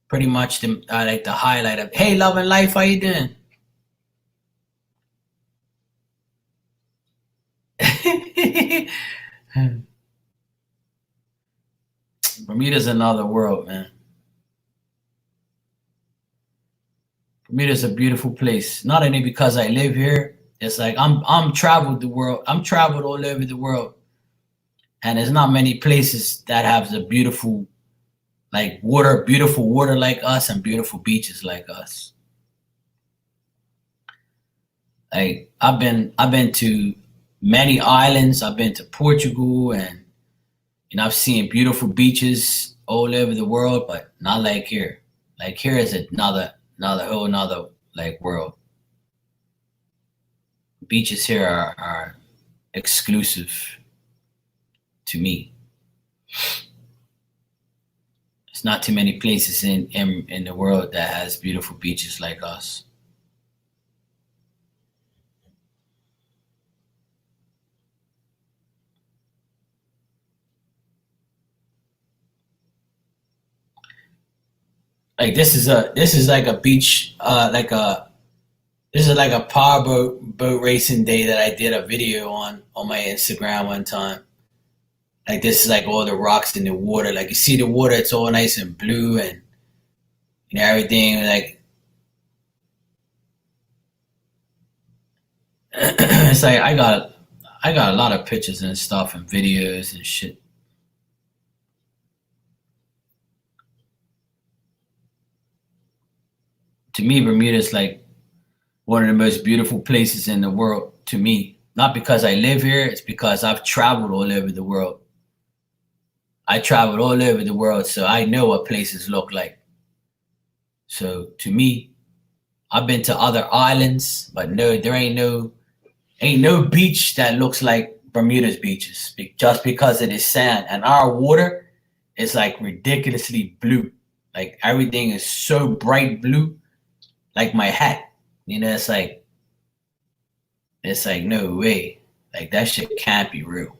pretty much the like the highlight of. Hey, love and life, how you doing? Bermuda's another world, man. Bermuda's a beautiful place. Not only because I live here, it's like I'm traveled the world. I'm traveled all over the world, and there's not many places that have the beautiful, like beautiful water like us, and beautiful beaches like us. Like I've been to many islands. I've been to Portugal, and I've seen beautiful beaches all over the world, but not like here. Like here is another whole another like world. Beaches here are exclusive to me. It's not too many places in the world that has beautiful beaches like us. Like this is like a beach, this is like a power boat racing day that I did a video on my Instagram one time. Like this is like all the rocks in the water. Like you see the water, it's all nice and blue and everything. Like it's like I got a lot of pictures and stuff and videos and shit. To me, Bermuda is like one of the most beautiful places in the world to me. Not because I live here, it's because I've traveled all over the world. I traveled all over the world, so I know what places look like. So to me, I've been to other islands, but no, there ain't no beach that looks like Bermuda's beaches, just because it is sand, and our water is like ridiculously blue. Like everything is so bright blue, like my hat. You know, it's like no way. Like that shit can't be real.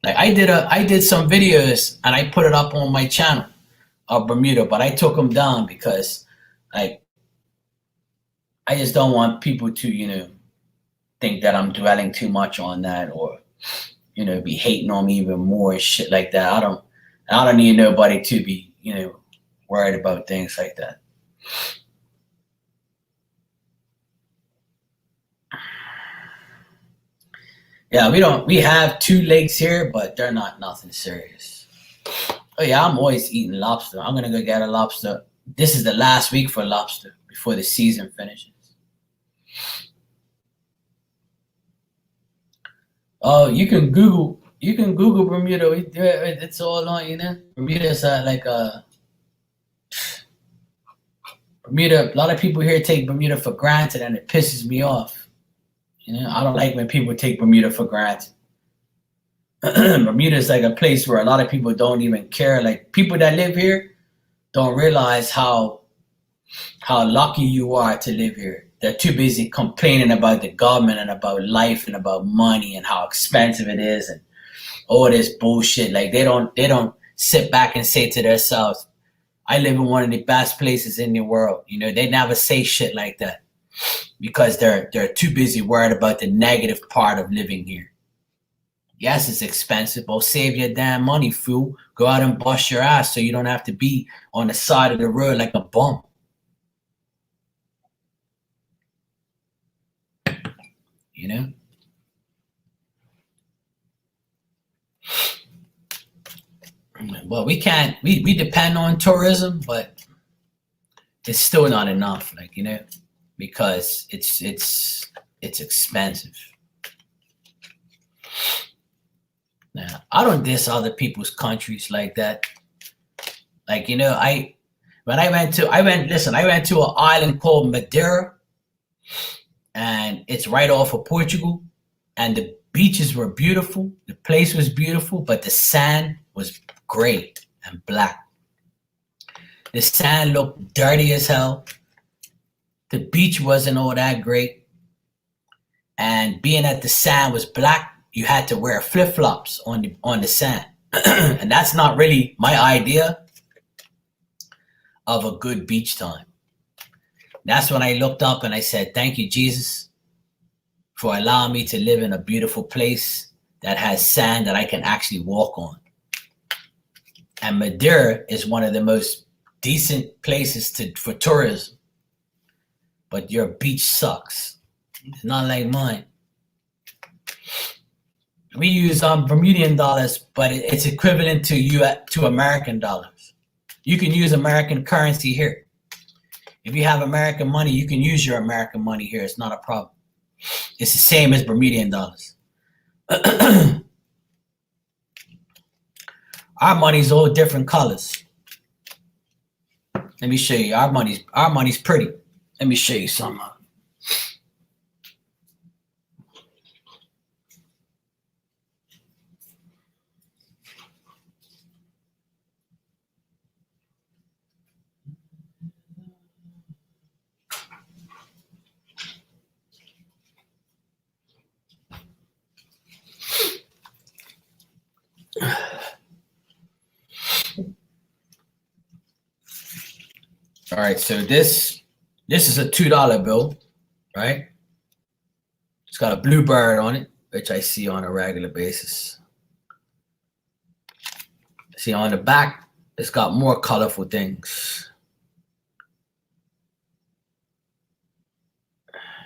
Like I did some videos and I put it up on my channel of Bermuda, but I took them down because like I just don't want people to, you know, think that I'm dwelling too much on that, or, you know, be hating on me even more and shit like that. I don't need nobody to be, you know, worried about things like that. Yeah, we have 2 lakes here, but they're not nothing serious. Oh yeah, I'm always eating lobster. I'm gonna go get a lobster. This is the last week for lobster before the season finishes. Oh, you can Google Bermuda. It's all on, you know. Bermuda is like a Bermuda. A lot of people here take Bermuda for granted, and it pisses me off. You know, I don't like when people take Bermuda for granted. Bermuda is like a place where a lot of people don't even care. Like people that live here don't realize how lucky you are to live here. They're too busy complaining about the government and about life and about money and how expensive it is and all this bullshit. Like they don't sit back and say to themselves, I live in one of the best places in the world. You know, they never say shit like that because they're too busy worried about the negative part of living here. Yes, it's expensive, but save your damn money, fool. Go out and bust your ass so you don't have to be on the side of the road like a bum. You know? Well, we depend on tourism, but it's still not enough, like, you know, because it's expensive. Now, I don't diss other people's countries like that. Like, you know, I went to an island called Madeira, and it's right off of Portugal, and the beaches were beautiful, the place was beautiful, but the sand was gray and black. The sand looked dirty as hell. The beach wasn't all that great, and being that the sand was black, you had to wear flip-flops on the sand. And that's not really my idea of a good beach time. That's when I looked up and I said, thank you, Jesus, for allowing me to live in a beautiful place that has sand that I can actually walk on. And Madeira is one of the most decent places for tourism. But your beach sucks. It's not like mine. We use Bermudian dollars, but it's equivalent to American dollars. You can use American currency here. If you have American money, you can use your American money here. It's not a problem. It's the same as Bermudian dollars. Our money's all different colors. Let me show you. Our money's pretty. Let me show you something. All right, so this is a $2 bill, right? It's got a blue bird on it, which I see on a regular basis. See, on the back, it's got more colorful things.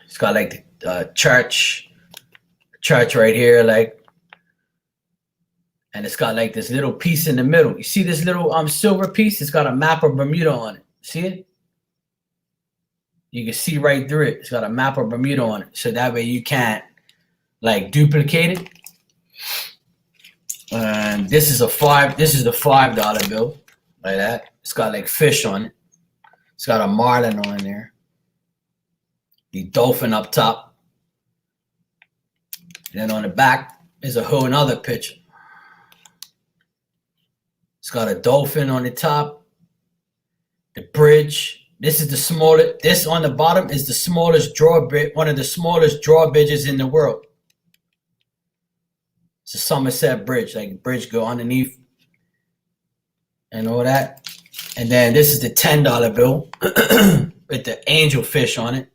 It's got like the church right here, like, and it's got like this little piece in the middle. You see this little silver piece? It's got a map of Bermuda on it. See it? You can see right through it. It's got a map of Bermuda on it. So that way you can't like duplicate it. And this is the $5 bill, like that. It's got like fish on it. It's got a marlin on there. The dolphin up top. And then on the back is a whole another picture. It's got a dolphin on the top, the bridge. This is the smallest. This on the bottom is the smallest drawbridge, one of the smallest drawbridges in the world. It's a Somerset Bridge, like a bridge go underneath and all that. And then this is the $10 bill with the angelfish on it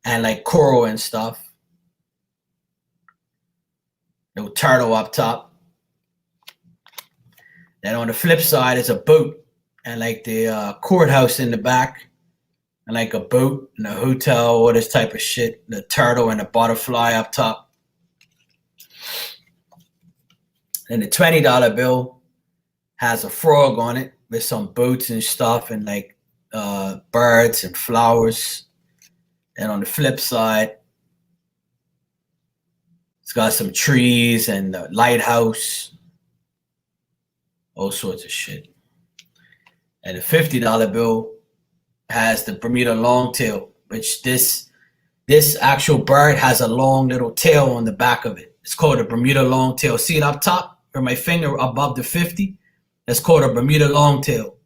and like coral and stuff. Little turtle up top. Then on the flip side is a boat and like the courthouse in the back and like a boat and a hotel, all this type of shit. The turtle and the butterfly up top. And the $20 bill has a frog on it with some boats and stuff and like birds and flowers. And on the flip side, it's got some trees and a lighthouse, all sorts of shit. And the $50 bill has the Bermuda longtail, which this actual bird has a long little tail on the back of it. It's called a Bermuda longtail. See it up top? Or my finger above the 50, that's called a Bermuda longtail.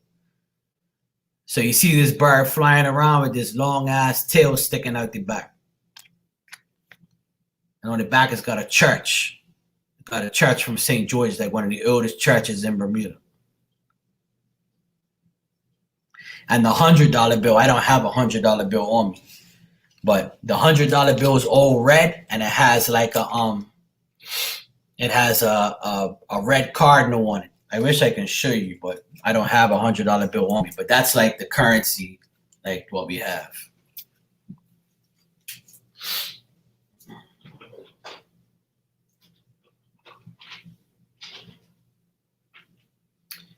So you see this bird flying around with this long ass tail sticking out the back. And on the back it's got a church. It's got a church from St. George, like one of the oldest churches in Bermuda. And the $100 bill, I don't have a $100 bill on me. But the $100 bill is all red and it has like a red cardinal on it. I wish I can show you, but I don't have a $100 bill on me. But that's like the currency, like what we have.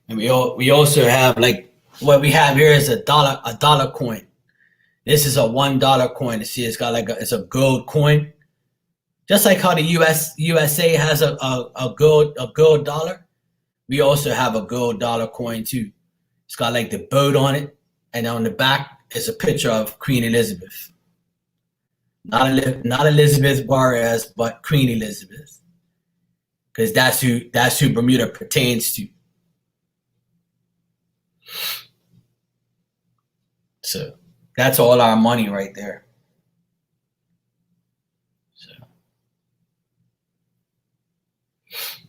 And we also have like what we have here is a dollar coin. This is a $1 coin. You see, it's got like it's a gold coin. Just like how the USA has a gold dollar, we also have a gold dollar coin too. It's got like the boat on it, and on the back is a picture of Queen Elizabeth. Not Elizabeth Juarez, but Queen Elizabeth, because that's who Bermuda pertains to. So that's all our money right there.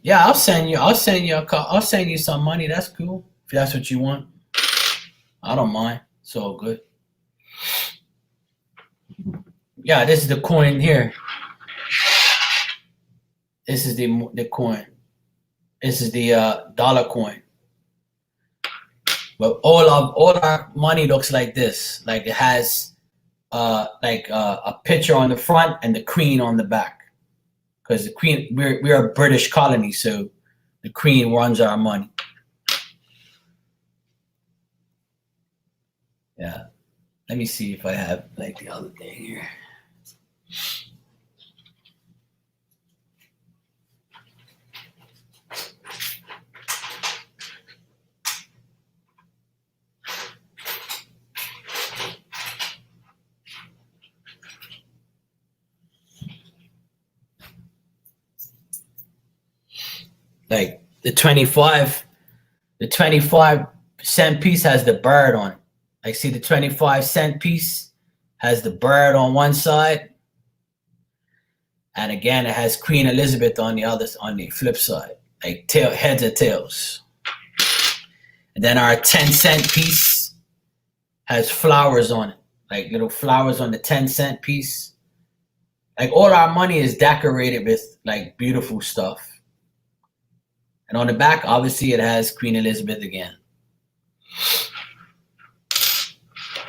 Yeah, I'll send you some money. That's cool. If that's what you want. I don't mind. It's all good. Yeah, this is the coin here. This is the coin. This is the dollar coin. But all our money looks like this. Like it has a picture on the front and the queen on the back. Because the queen, we're a British colony, so the queen runs our money. Yeah. Let me see if I have like the other thing here. Like the 25 cent piece has the bird on it. Like see the 25 cent piece has the bird on one side. And again, it has Queen Elizabeth on the flip side. Like heads or tails. And then our 10-cent piece has flowers on it. Like little flowers on the 10-cent piece. Like all our money is decorated with like beautiful stuff. And on the back, obviously, it has Queen Elizabeth again.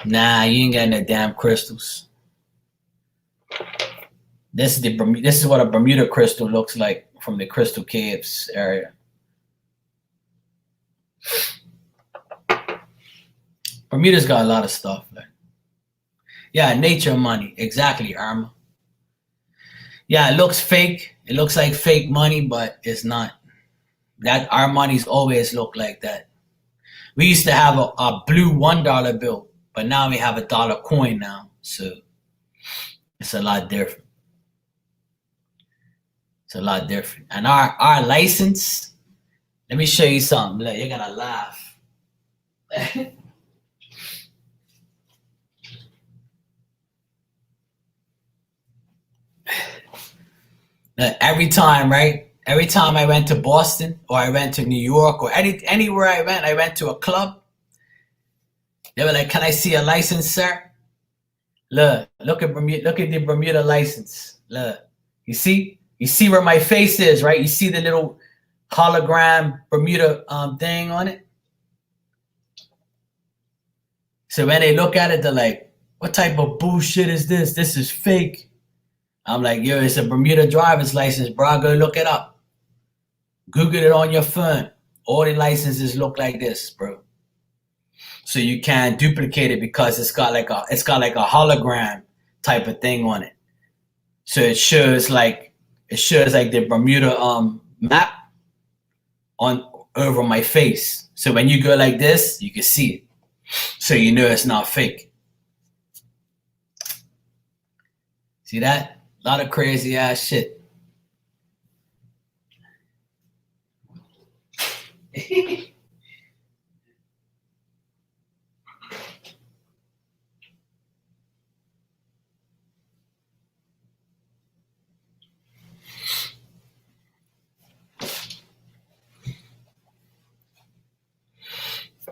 Nah, you ain't got no damn crystals. This is what a Bermuda crystal looks like from the Crystal Caves area. Bermuda's got a lot of stuff. Man. Yeah, nature money. Exactly, Irma. Yeah, it looks fake. It looks like fake money, but it's not. That our money's always look like that. We used to have a blue $1 bill, but now we have a dollar coin now, so it's a lot different. It's a lot different. And our license, let me show you something. Look, you're gonna laugh. Look, every time, right? Every time I went to Boston or I went to New York or anywhere I went to a club, they were like, "Can I see a license, sir?" Look at Bermuda. Look at the Bermuda license. Look, you see where my face is, right? You see the little hologram Bermuda thing on it. So when they look at it, they're like, "What type of bullshit is this? This is fake." I'm like, "Yo, it's a Bermuda driver's license, bro. Go look it up. Google it on your phone. All the licenses look like this, bro. So you can't duplicate it because it's got like a hologram type of thing on it. So it shows like the Bermuda map on over my face. So when you go like this, you can see it. So you know it's not fake. See that? A lot of crazy ass shit.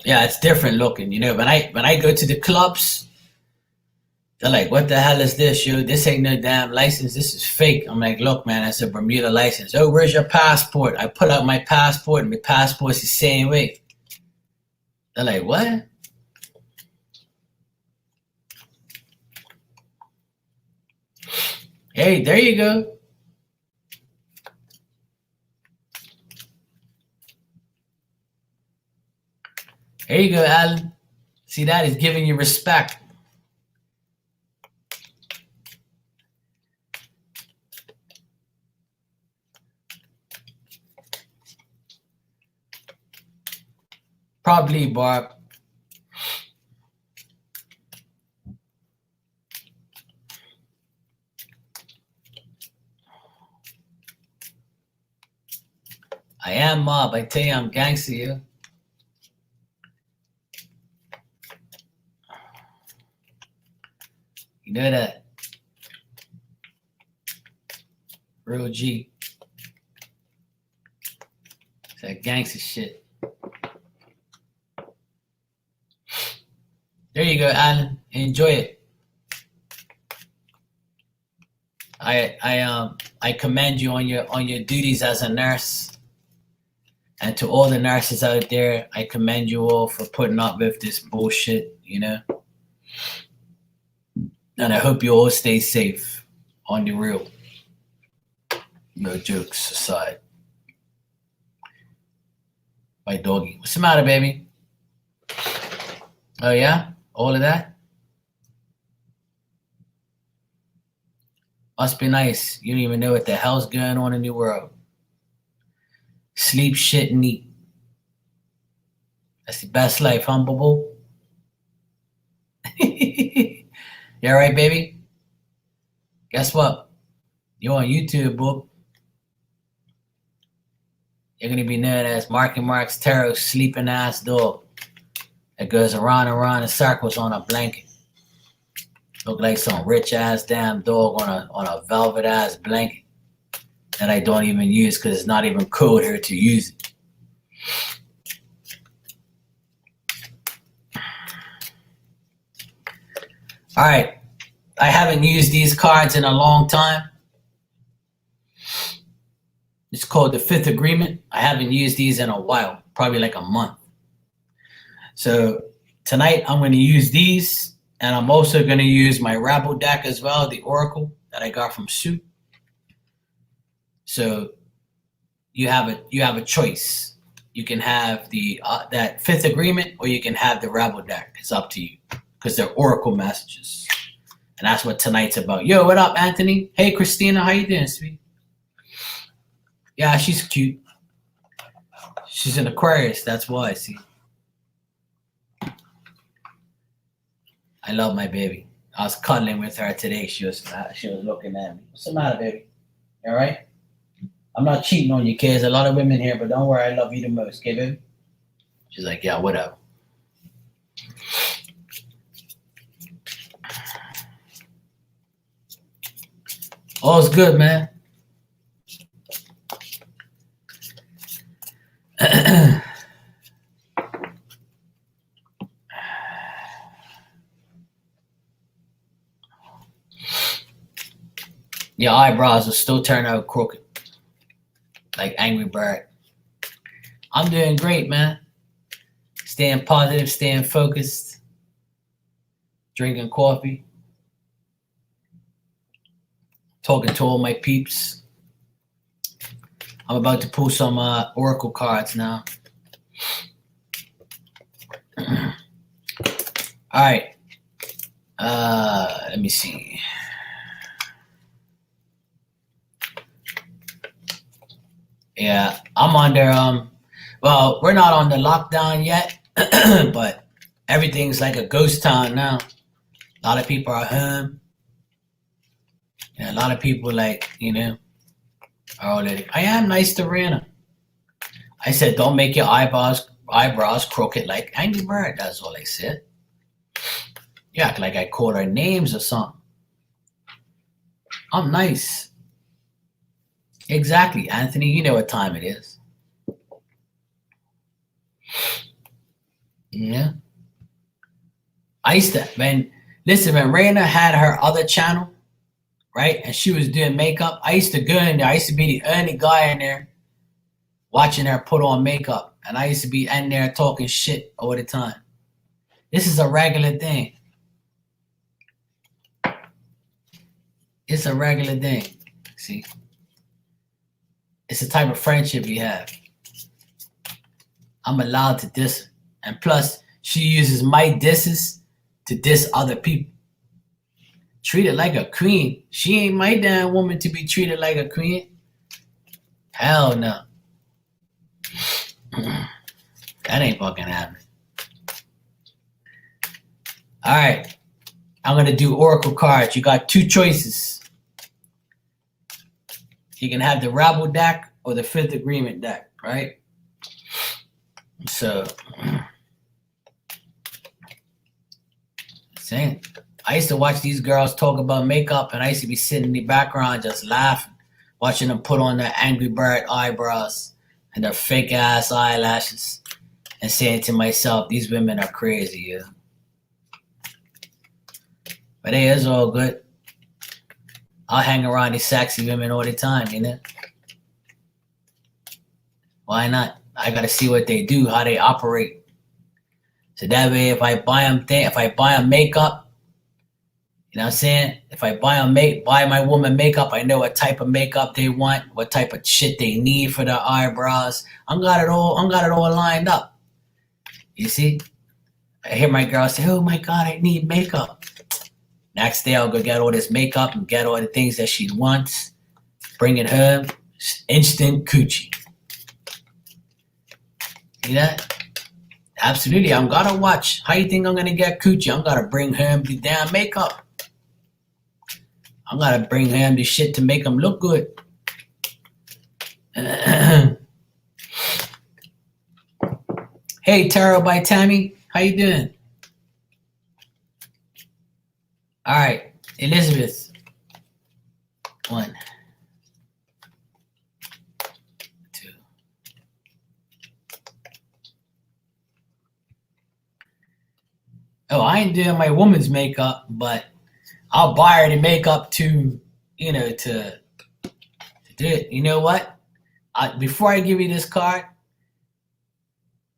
Yeah, it's different looking. You know, when I go to the clubs, they're like, "What the hell is this, yo? This ain't no damn license. This is fake." I'm like, "Look, man, that's a Bermuda license." "Oh, where's your passport?" I pull out my passport, and my passport's the same way. They're like, "What?" Hey, there you go. There you go, Alan. See that? He's giving you respect. Probably, Barb. I am mob. I tell you, I'm gangster, yo. You know that. Real G. It's that gangster shit. There you go, Alan. Enjoy it. I commend you on your duties as a nurse. And to all the nurses out there, I commend you all for putting up with this bullshit, you know. And I hope you all stay safe on the real. No jokes aside. My doggy. What's the matter, baby? Oh yeah? All of that? Must be nice. You don't even know what the hell's going on in the world. Sleep, shit, and eat. That's the best life, huh, boo? You alright, baby? Guess what? You're on YouTube, boo. You're gonna be known as Marky Mark's Tarot sleeping ass dog that goes around and around in circles on a blanket. Look like some rich ass damn dog on a velvet ass blanket that I don't even use because it's not even cool here to use it. All right, I haven't used these cards in a long time. It's called the Fifth Agreement. I haven't used these in a while, probably like a month. So tonight I'm going to use these, and I'm also going to use my Rabble deck as well, the Oracle that I got from Soup. So you have a choice. You can have the that Fifth Agreement, or you can have the Rabble deck. It's up to you because they're Oracle messages, and that's what tonight's about. Yo, what up, Anthony? Hey, Christina, how you doing, sweet? Yeah, she's cute. She's an Aquarius. That's why. See, I love my baby. I was cuddling with her today. She was looking at me. What's the matter, baby? You all right? I'm not cheating on you, kids. A lot of women here, but don't worry, I love you the most, okay, baby? She's like, yeah, whatever. All's good, man. Your eyebrows will still turn out crooked, like Angry Bird. I'm doing great, man. Staying positive, staying focused, drinking coffee, talking to all my peeps. I'm about to pull some Oracle cards now. All right. Let me see. Yeah, I'm under well, we're not on the lockdown yet, but everything's like a ghost town now. A lot of people are home. And a lot of people like, are already. I am nice to Rana. I said, don't make your eyebrows crooked like Angry Bird. That's all I said. You act like I called her names or something. I'm nice. Exactly, Anthony. You know what time it is. Yeah. I used to, when Raina had her other channel, right, and she was doing makeup, I used to go in there. I used to be the only guy in there watching her put on makeup, and I used to be in there talking shit all the time. This is a regular thing. It's a regular thing. See? It's the type of friendship we have. I'm allowed to diss her. And plus, she uses my disses to diss other people. Treat her like a queen. She ain't my damn woman to be treated like a queen. Hell no. That ain't fucking happening. All right. I'm going to do Oracle cards. You got two choices. You can have the Rabble deck or the Fifth Agreement deck, right? So, saying, I used to watch these girls talk about makeup, and I used to be sitting in the background just laughing, watching them put on their Angry Bird eyebrows and their fake ass eyelashes, and saying to myself, these women are crazy, yeah. But hey, it's all good. I'll hang around these sexy women all the time, Why not? I gotta see what they do, how they operate. So that way, if I buy them makeup, you know what I'm saying? If I buy my woman makeup, I know what type of makeup they want, what type of shit they need for their eyebrows. I got it all lined up. You see? I hear my girl say, "Oh my God, I need makeup." Next day, I'll go get all this makeup and get all the things that she wants. Bring it home. Instant coochie. See that? Absolutely. I'm gonna watch. How you think I'm gonna get coochie? I'm gonna bring home the damn makeup. I'm gonna bring home the shit to make them look good. Hey, Tarot by Tammy. How you doing? All right, Elizabeth. 1, 2. Oh, I ain't doing my woman's makeup, but I'll buy her the makeup to do it. You know what? Before I give you this card,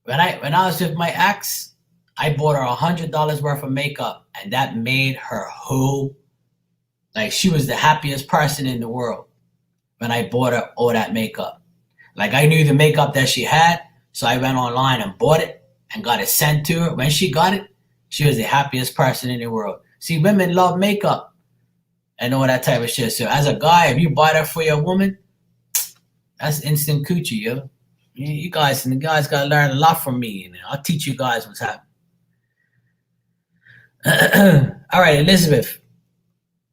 when I was with my ex, I bought her $100 worth of makeup, and that made her whole, like she was the happiest person in the world when I bought her all that makeup. Like I knew the makeup that she had, so I went online and bought it and got it sent to her. When she got it, she was the happiest person in the world. See, women love makeup and all that type of shit. So as a guy, if you buy that for your woman, that's instant coochie, yo. You guys gotta learn a lot from me. I'll teach you guys what's happening. All right, Elizabeth.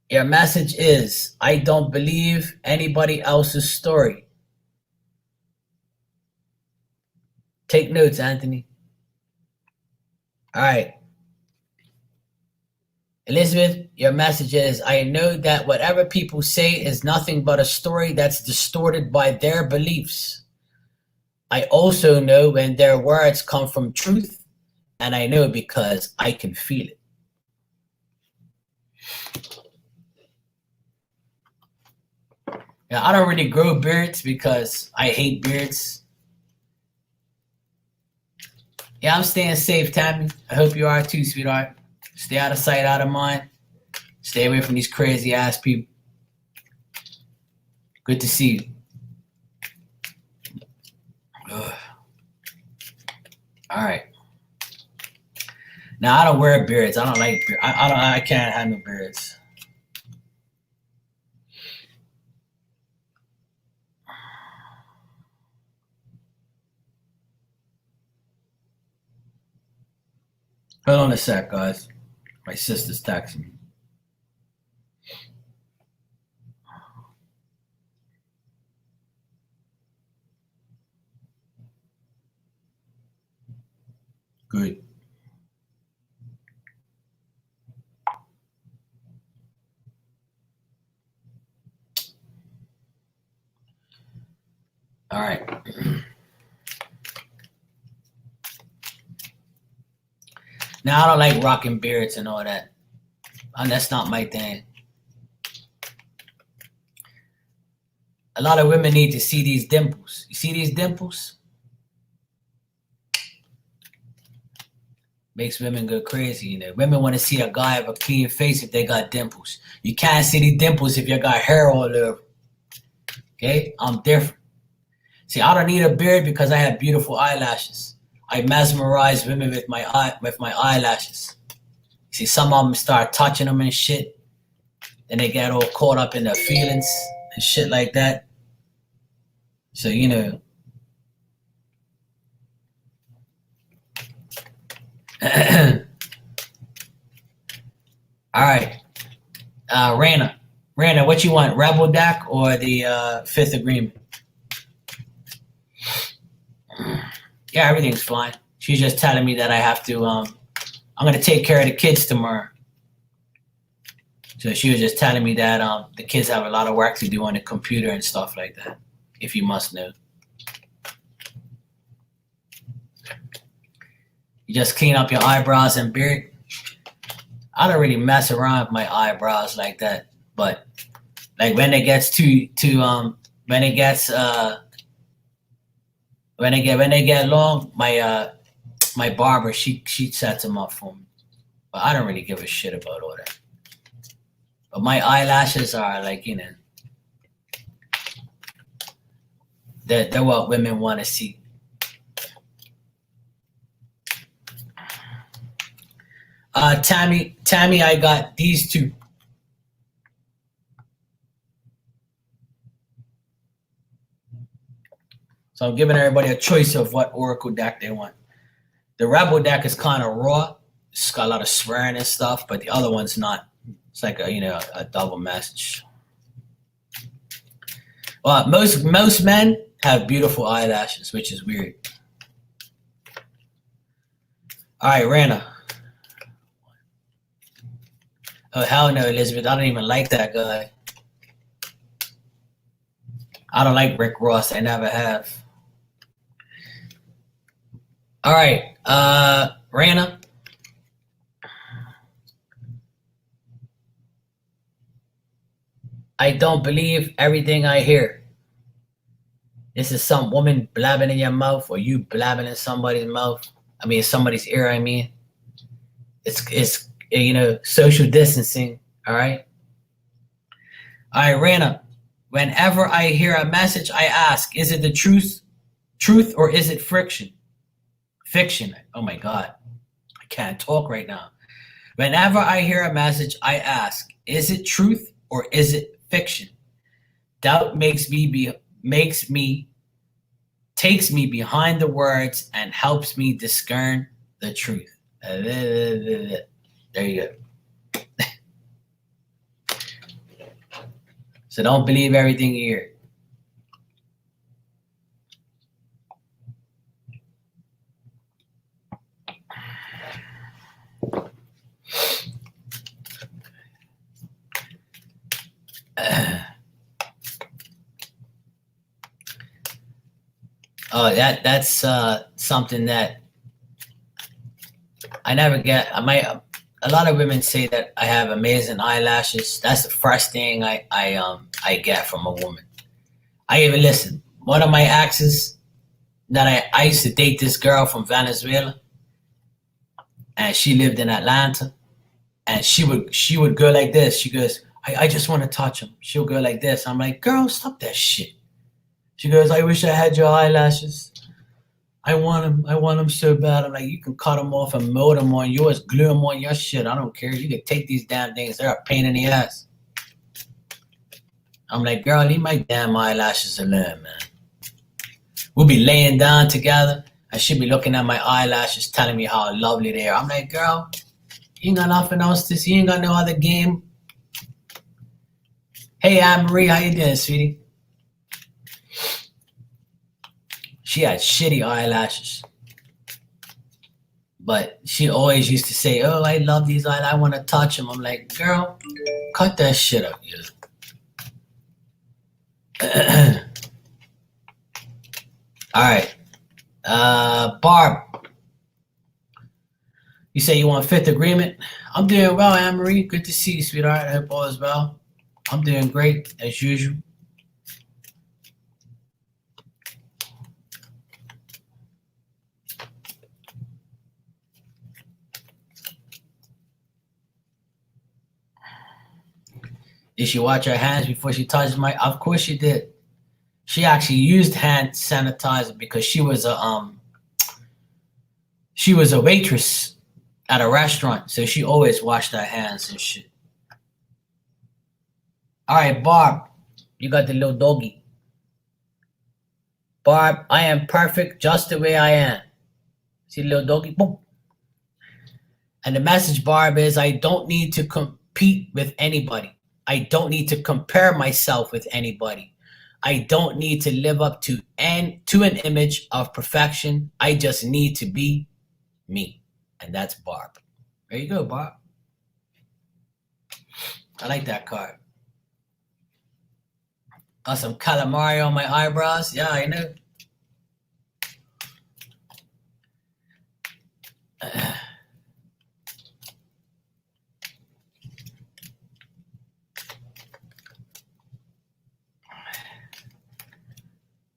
Your message is, I don't believe anybody else's story. Take notes, Anthony. All right. Elizabeth, your message is, I know that whatever people say is nothing but a story that's distorted by their beliefs. I also know when their words come from truth, and I know because I can feel it. Now, I don't really grow beards because I hate beards. Yeah, I'm staying safe, Tammy. I hope you are too, sweetheart. Stay out of sight, out of mind. Stay away from these crazy ass people. Good to see you. Ugh. All right. Now I don't wear beards. I don't like beards. I can't handle beards. Hold on a sec, guys. My sister's texting me. Good. All right. Now I don't like rocking beards and all that. That's not my thing. A lot of women need to see these dimples. You see these dimples? Makes women go crazy, you know. Women want to see a guy have a clean face if they got dimples. You can't see the dimples if you got hair all over. Okay? I'm different. See, I don't need a beard because I have beautiful eyelashes. I mesmerize women with my eyelashes. See, some of them start touching them and shit. Then they get all caught up in their feelings and shit like that. So, you know. All right. Raina. Raina, what you want? Rebel deck or the Fifth Agreement? Yeah, everything's fine. She's just telling me that I have to, I'm going to take care of the kids tomorrow. So she was just telling me that the kids have a lot of work to do on the computer and stuff like that, if you must know. You just clean up your eyebrows and beard. I don't really mess around with my eyebrows like that, but like when it gets when they get long, my barber she sets them up for me. But I don't really give a shit about all that. But my eyelashes are like, you know, they're what women want to see. Tammy, I got these two. So I'm giving everybody a choice of what Oracle deck they want. The Rebel deck is kind of raw. It's got a lot of swearing and stuff, but the other one's not. It's like a double message. Well, most men have beautiful eyelashes, which is weird. All right, Rana. Oh, hell no, Elizabeth. I don't even like that guy. I don't like Rick Ross. I never have. All right, Rana. I don't believe everything I hear. This is some woman blabbing in your mouth or you blabbing in somebody's mouth. I mean, somebody's ear, I mean. It's social distancing, all right? All right, Rana. Whenever I hear a message, I ask, is it the truth, or is it fiction? Oh my God. I can't talk right now. Whenever I hear a message, I ask, is it truth or is it fiction? Doubt takes me behind the words and helps me discern the truth. There you go. So don't believe everything you hear. Oh, that's something that I never get. A lot of women say that I have amazing eyelashes. That's the first thing I get from a woman. I even listen. One of my exes that I used to date this girl from Venezuela, and she lived in Atlanta, and she would go like this. She goes, I just want to touch him. She'll go like this. I'm like, girl, stop that shit. She goes, I wish I had your eyelashes. I want them. I want them so bad. I'm like, you can cut them off and mold them on yours, glue them on your shit. I don't care. You can take these damn things. They're a pain in the ass. I'm like, girl, leave my damn eyelashes alone, man. We'll be laying down together, and she'll be looking at my eyelashes, telling me how lovely they are. I'm like, girl, you ain't got nothing else to see. You ain't got no other game. Hey, Anne Marie, how you doing, sweetie? She had shitty eyelashes. But she always used to say, oh, I love these eyelashes. I want to touch them. I'm like, girl, cut that shit up, you. All right. Barb, you say you want Fifth Agreement? I'm doing well, Anne Marie. Good to see you, sweetheart. I hope all is well. I'm doing great, as usual. Did she wash her hands before she touches my? Of course she did. She actually used hand sanitizer because she was a waitress at a restaurant, so she always washed her hands and shit. All right, Barb, you got the little doggy. Barb, I am perfect just the way I am. See the little doggy? Boom. And the message, Barb, is I don't need to compete with anybody. I don't need to compare myself with anybody. I don't need to live up to an image of perfection. I just need to be me. And that's Barb. There you go, Barb. I like that card. Got some calamari on my eyebrows. Yeah, I know.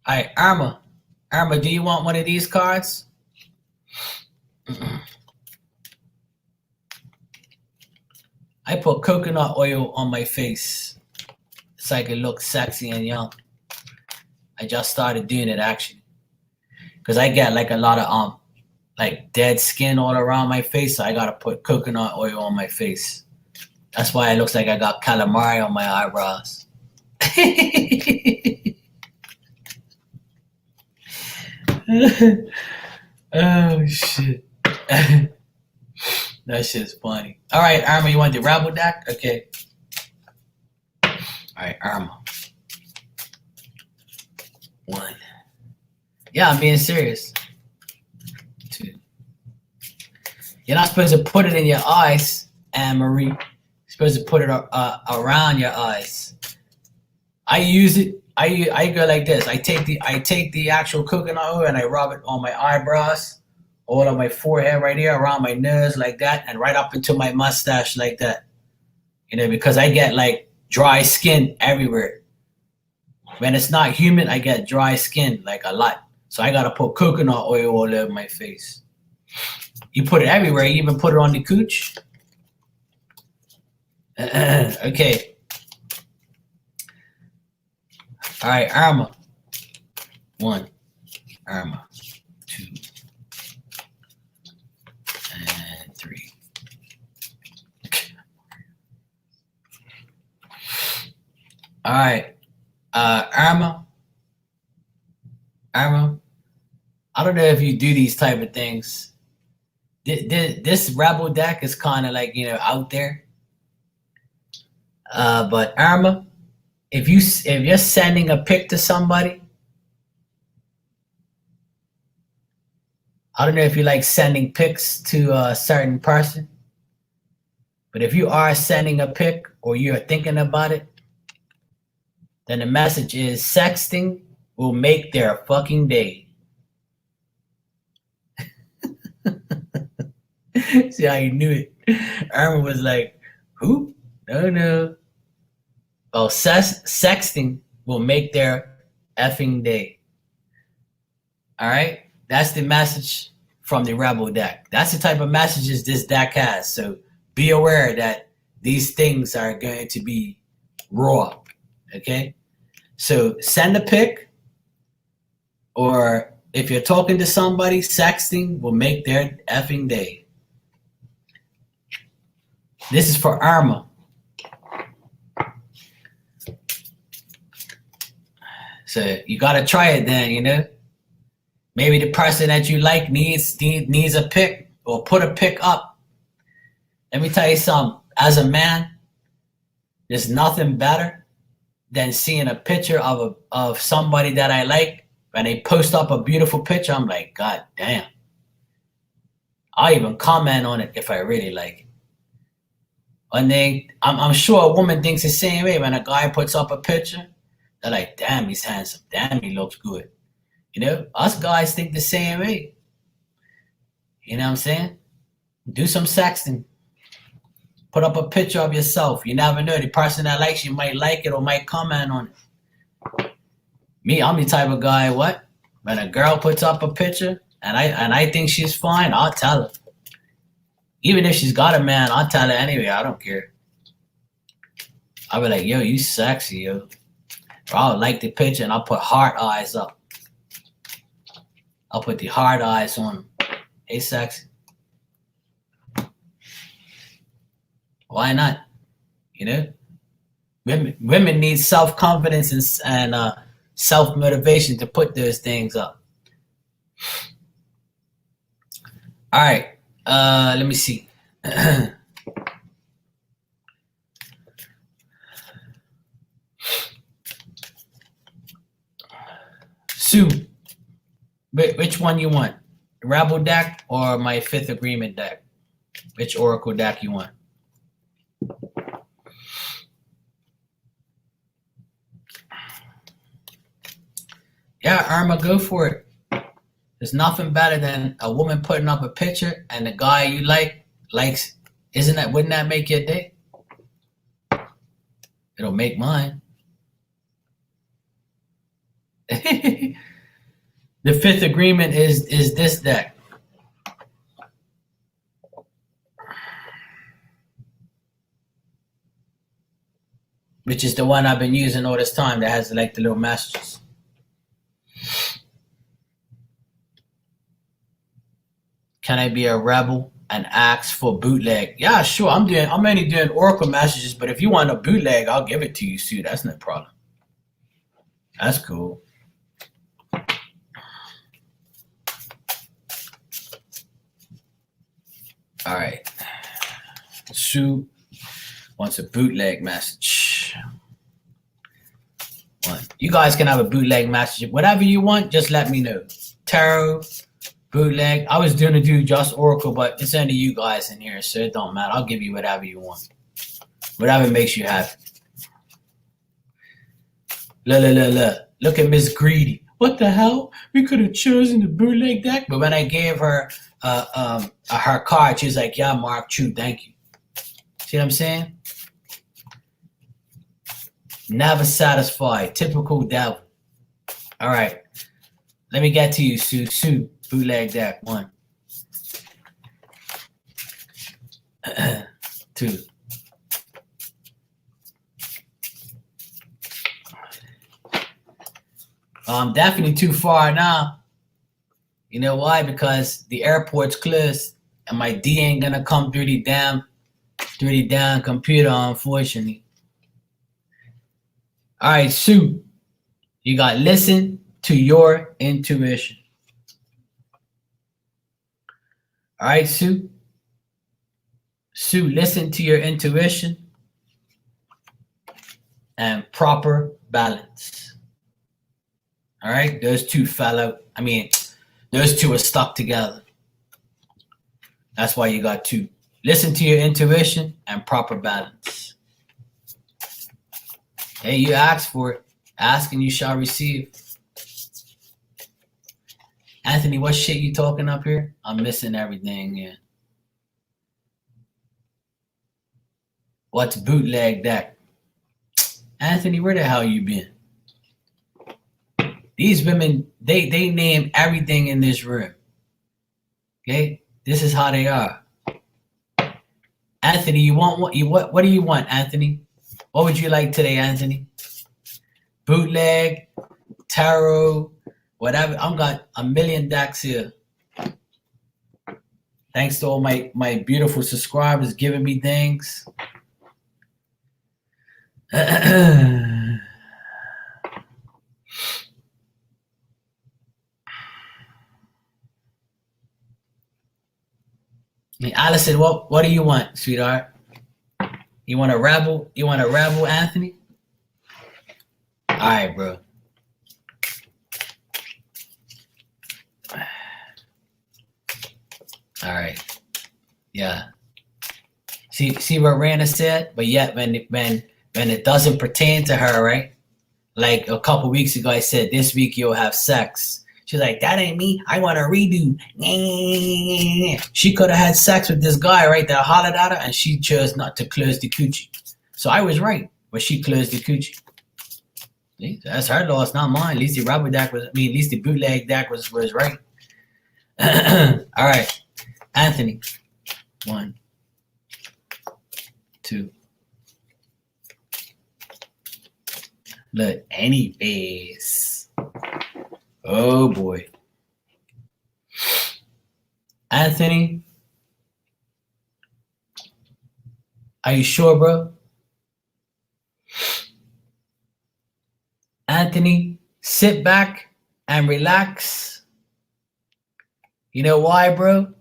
All right, Irma. Irma, do you want one of these cards? I put coconut oil on my face so I can look sexy and young. I just started doing it actually, because I get like a lot of like dead skin all around my face, so I gotta put coconut oil on my face. That's why it looks like I got calamari on my eyebrows. Oh shit. That shit's funny. All right, Irma, you want the Rabble deck? Okay. All right, Irma. 1. Yeah, I'm being serious. 2. You're not supposed to put it in your eyes, Anne Marie. You're supposed to put it around your eyes. I use it. I go like this. I take the actual coconut oil and I rub it on my eyebrows, all on my forehead right here, around my nose like that, and right up into my mustache like that. You know, because I get like dry skin everywhere. When it's not humid, I get dry skin like a lot. So I gotta put coconut oil all over my face. You put it everywhere. You even put it on the cooch. Okay. All right, Irma. 1. Irma. 2. And 3. All right. Irma. Irma. I don't know if you do these type of things. This Rebel deck is kind of like, out there. But Irma, if you're sending a pic to somebody, I don't know if you like sending pics to a certain person, but if you are sending a pic or you're thinking about it, then the message is sexting will make their fucking day. See how you knew it? Irma was like, who? No. Oh, sexting will make their effing day. All right? That's the message from the Rebel deck. That's the type of messages this deck has. So be aware that these things are going to be raw. Okay? So send a pic, or if you're talking to somebody, sexting will make their effing day. This is for Irma. So you gotta try it then, you know. Maybe the person that you like needs a pic, or put a pic up. Let me tell you something. As a man, there's nothing better than seeing a picture of somebody that I like, and they post up a beautiful picture. I'm like, God damn. I'll even comment on it if I really like it. And then I'm sure a woman thinks the same way. When a guy puts up a picture, they're like, damn, he's handsome. Damn, he looks good. You know, us guys think the same way. You know what I'm saying? Do some sexting. Put up a picture of yourself. You never know. The person that likes you might like it or might comment on it. Me, I'm the type of guy, what? When a girl puts up a picture and I think she's fine, I'll tell her. Even if she's got a man, I'll tell her anyway. I don't care. I'll be like, yo, you sexy, yo. Or I'll like the picture and I'll put heart eyes up. I'll put the heart eyes on them. Hey, sexy. Why not? You know? Women need self-confidence and self-motivation to put those things up. All right. Let me see. Sue, which one you want? Rebel deck or my Fifth Agreement deck? Which Oracle deck you want? Yeah, Irma, go for it. There's nothing better than a woman putting up a picture and the guy you likes. Wouldn't that make your day? It'll make mine. The Fifth Agreement is this deck. Which is the one I've been using all this time that has like the little messages. Can I be a rebel and ask for bootleg? Yeah, sure. I'm only doing Oracle messages, but if you want a bootleg, I'll give it to you, Sue. That's no problem. That's cool. All right. Sue wants a bootleg message. You guys can have a bootleg message. Whatever you want, just let me know. Tarot, bootleg. I was going to do just Oracle, but it's only you guys in here, so it don't matter. I'll give you whatever you want. Whatever makes you happy. Look at Miss Greedy. What the hell? We could have chosen the bootleg deck, but when I gave her her card, she was like, yeah, Mark, true, thank you. See what I'm saying? Never satisfied. Typical devil. All right. Let me get to you, Sue. Sue, bootleg deck. 1. 2. I'm definitely too far now. You know why? Because the airport's closed and my D ain't gonna come through the damn computer, unfortunately. All right, Sue, you got listen to your intuition. All right, Sue. Sue, listen to your intuition and proper balance. All right, those two those two are stuck together. That's why you got 2. Listen to your intuition and proper balance. Hey, you asked for it. Ask and you shall receive. Anthony, what shit you talking up here? I'm missing everything, yeah. What's bootleg deck? Anthony, where the hell you been? These women, they name everything in this room. Okay? This is how they are. Anthony, you want what do you want, Anthony? What would you like today, Anthony? Bootleg, tarot, whatever. I've got a million decks here. Thanks to all my beautiful subscribers giving me things. Allison, what do you want, sweetheart? You want a rebel? You want a rebel, Anthony? All right, bro. All right. Yeah. See what Rana said? But yet when it doesn't pertain to her, right? Like a couple weeks ago, I said, this week you'll have sex. She's like, that ain't me. I want a redo. She could have had sex with this guy right there, hollered at her, and she chose not to close the coochie. So I was right, but she closed the coochie. See? That's her loss, not mine. At least the rubber deck was, at least the bootleg deck was right. All right. Anthony. 1, 2. Look, anyways. Oh boy. Anthony, are you sure, bro? Anthony, sit back and relax. You know why, bro?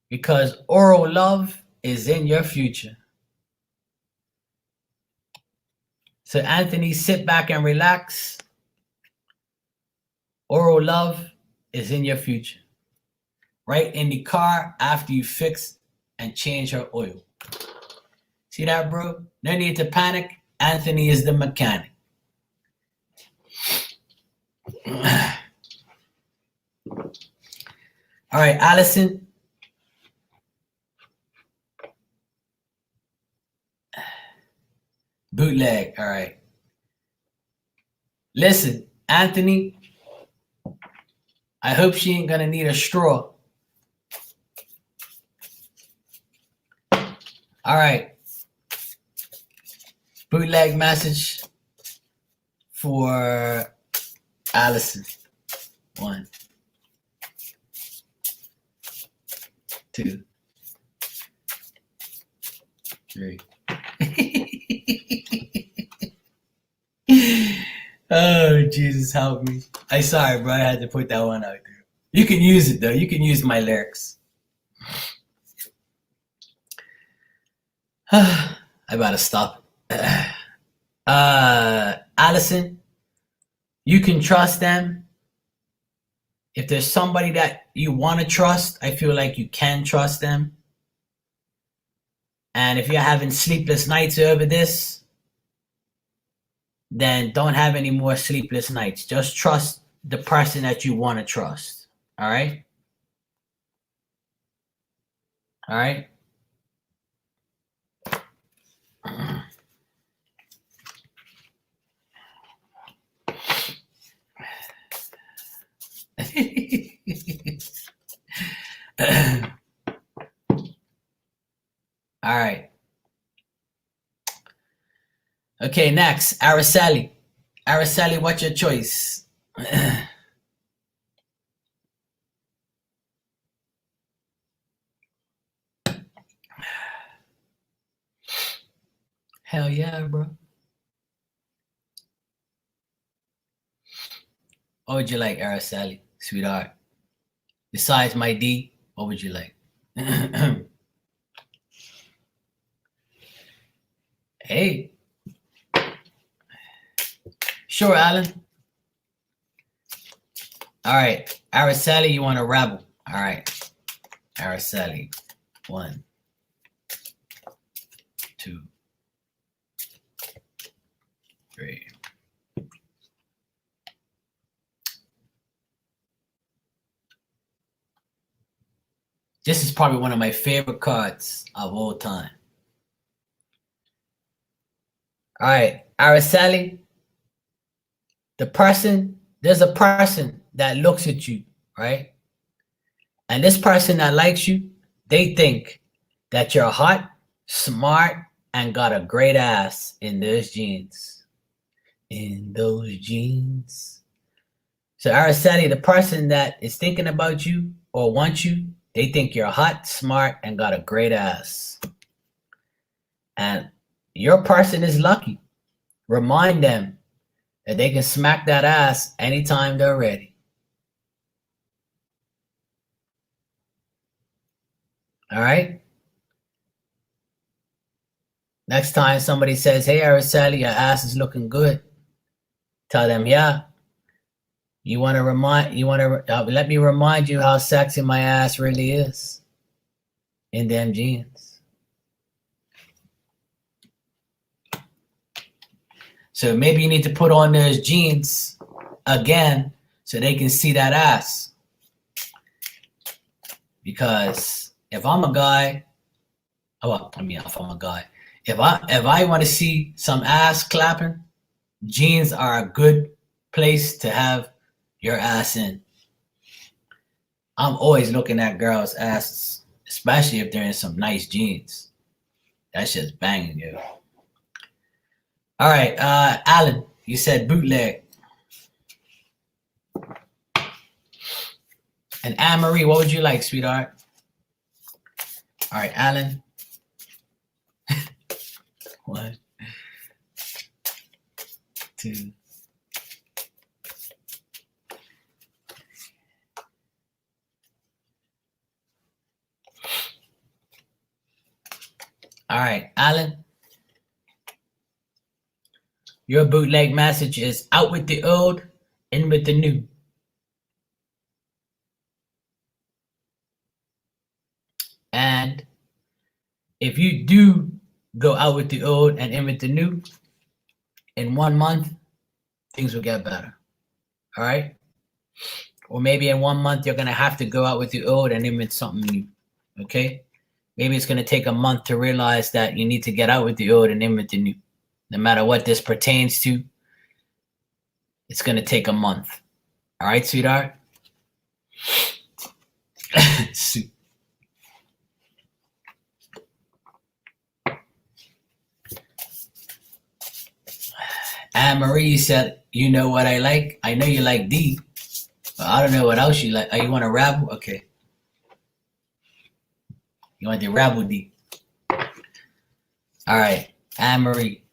Because oral love is in your future. So Anthony, sit back and relax. Oral love is in your future. Right in the car after you fix and change her oil. See that, bro? No need to panic. Anthony is the mechanic. All right, Allison. Bootleg. All right. Listen, Anthony, I hope she ain't gonna need a straw. All right. Bootleg message for Allison. 1, 2, 3. Oh, Jesus, help me. I'm sorry, bro. I had to put that one out there. You can use it, though. You can use my lyrics. I gotta stop. Allison, you can trust them. If there's somebody that you want to trust, I feel like you can trust them. And if you're having sleepless nights over this, then don't have any more sleepless nights. Just trust the person that you want to trust. All right? All right? All right. Okay, next, Araceli. Araceli, what's your choice? Hell yeah, bro. What would you like, Araceli, sweetheart? Besides my D, what would you like? Hey. Sure, Alan. All right. Araceli, you want a rebel. All right. Araceli. 1, 2, 3. This is probably one of my favorite cards of all time. All right, Araceli, there's a person that looks at you, right? And this person that likes you, they think that you're hot, smart, and got a great ass in those jeans. In those jeans. So Araceli, the person that is thinking about you or wants you, they think you're hot, smart, and got a great ass. And your person is lucky. Remind them that they can smack that ass anytime they're ready. All right? Next time somebody says, hey, Araceli, your ass is looking good, tell them, yeah. Let me remind you how sexy my ass really is in them jeans. So maybe you need to put on those jeans again so they can see that ass. Because if I'm a guy, if I'm a guy, if I want to see some ass clapping, jeans are a good place to have your ass in. I'm always looking at girls' asses, especially if they're in some nice jeans. That shit's banging, yo. All right, Alan, you said bootleg. And Anne-Marie, what would you like, sweetheart? All right, Alan. 1, 2. All right, Alan. Your bootleg message is out with the old, in with the new. And if you do go out with the old and in with the new, in 1 month, things will get better. All right? Or maybe in 1 month, you're going to have to go out with the old and in with something new. Okay? Maybe it's going to take a month to realize that you need to get out with the old and in with the new. No matter what this pertains to, it's going to take a month. All right, sweetheart? Anne-Marie said, you know what I like? I know you like D, but I don't know what else you like. Oh, you want a rabble? Okay. You want the rabble D. All right, Anne-Marie.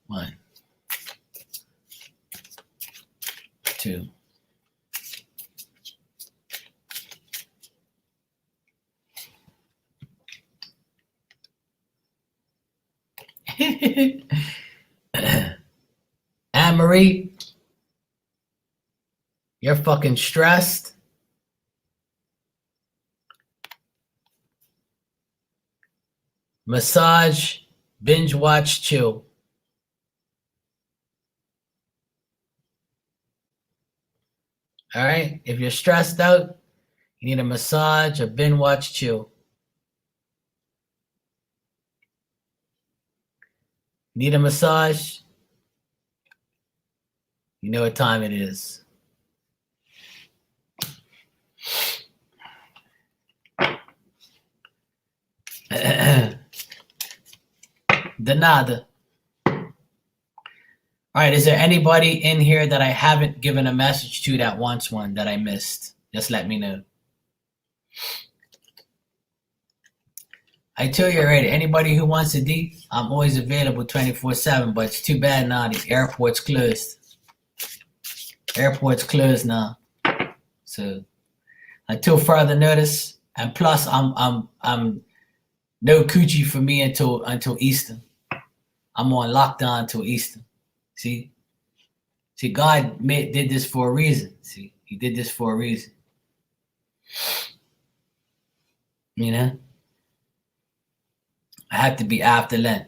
1, 2. Anne-Marie, you're fucking stressed. Massage, binge watch, chill. All right? If you're stressed out, you need a massage, a binge watch, chill. Need a massage? You know what time it is. De nada. All right, is there anybody in here that I haven't given a message to that wants one that I missed? Just let me know. I tell you already, anybody who wants a D, I'm always available 24/7, but it's too bad now. The airport's closed. Airport's closed now. So until further notice, and plus I'm no coochie for me until Easter. I'm on lockdown until Easter. See, God did this for a reason. See, He did this for a reason. You know, I had to be after Lent.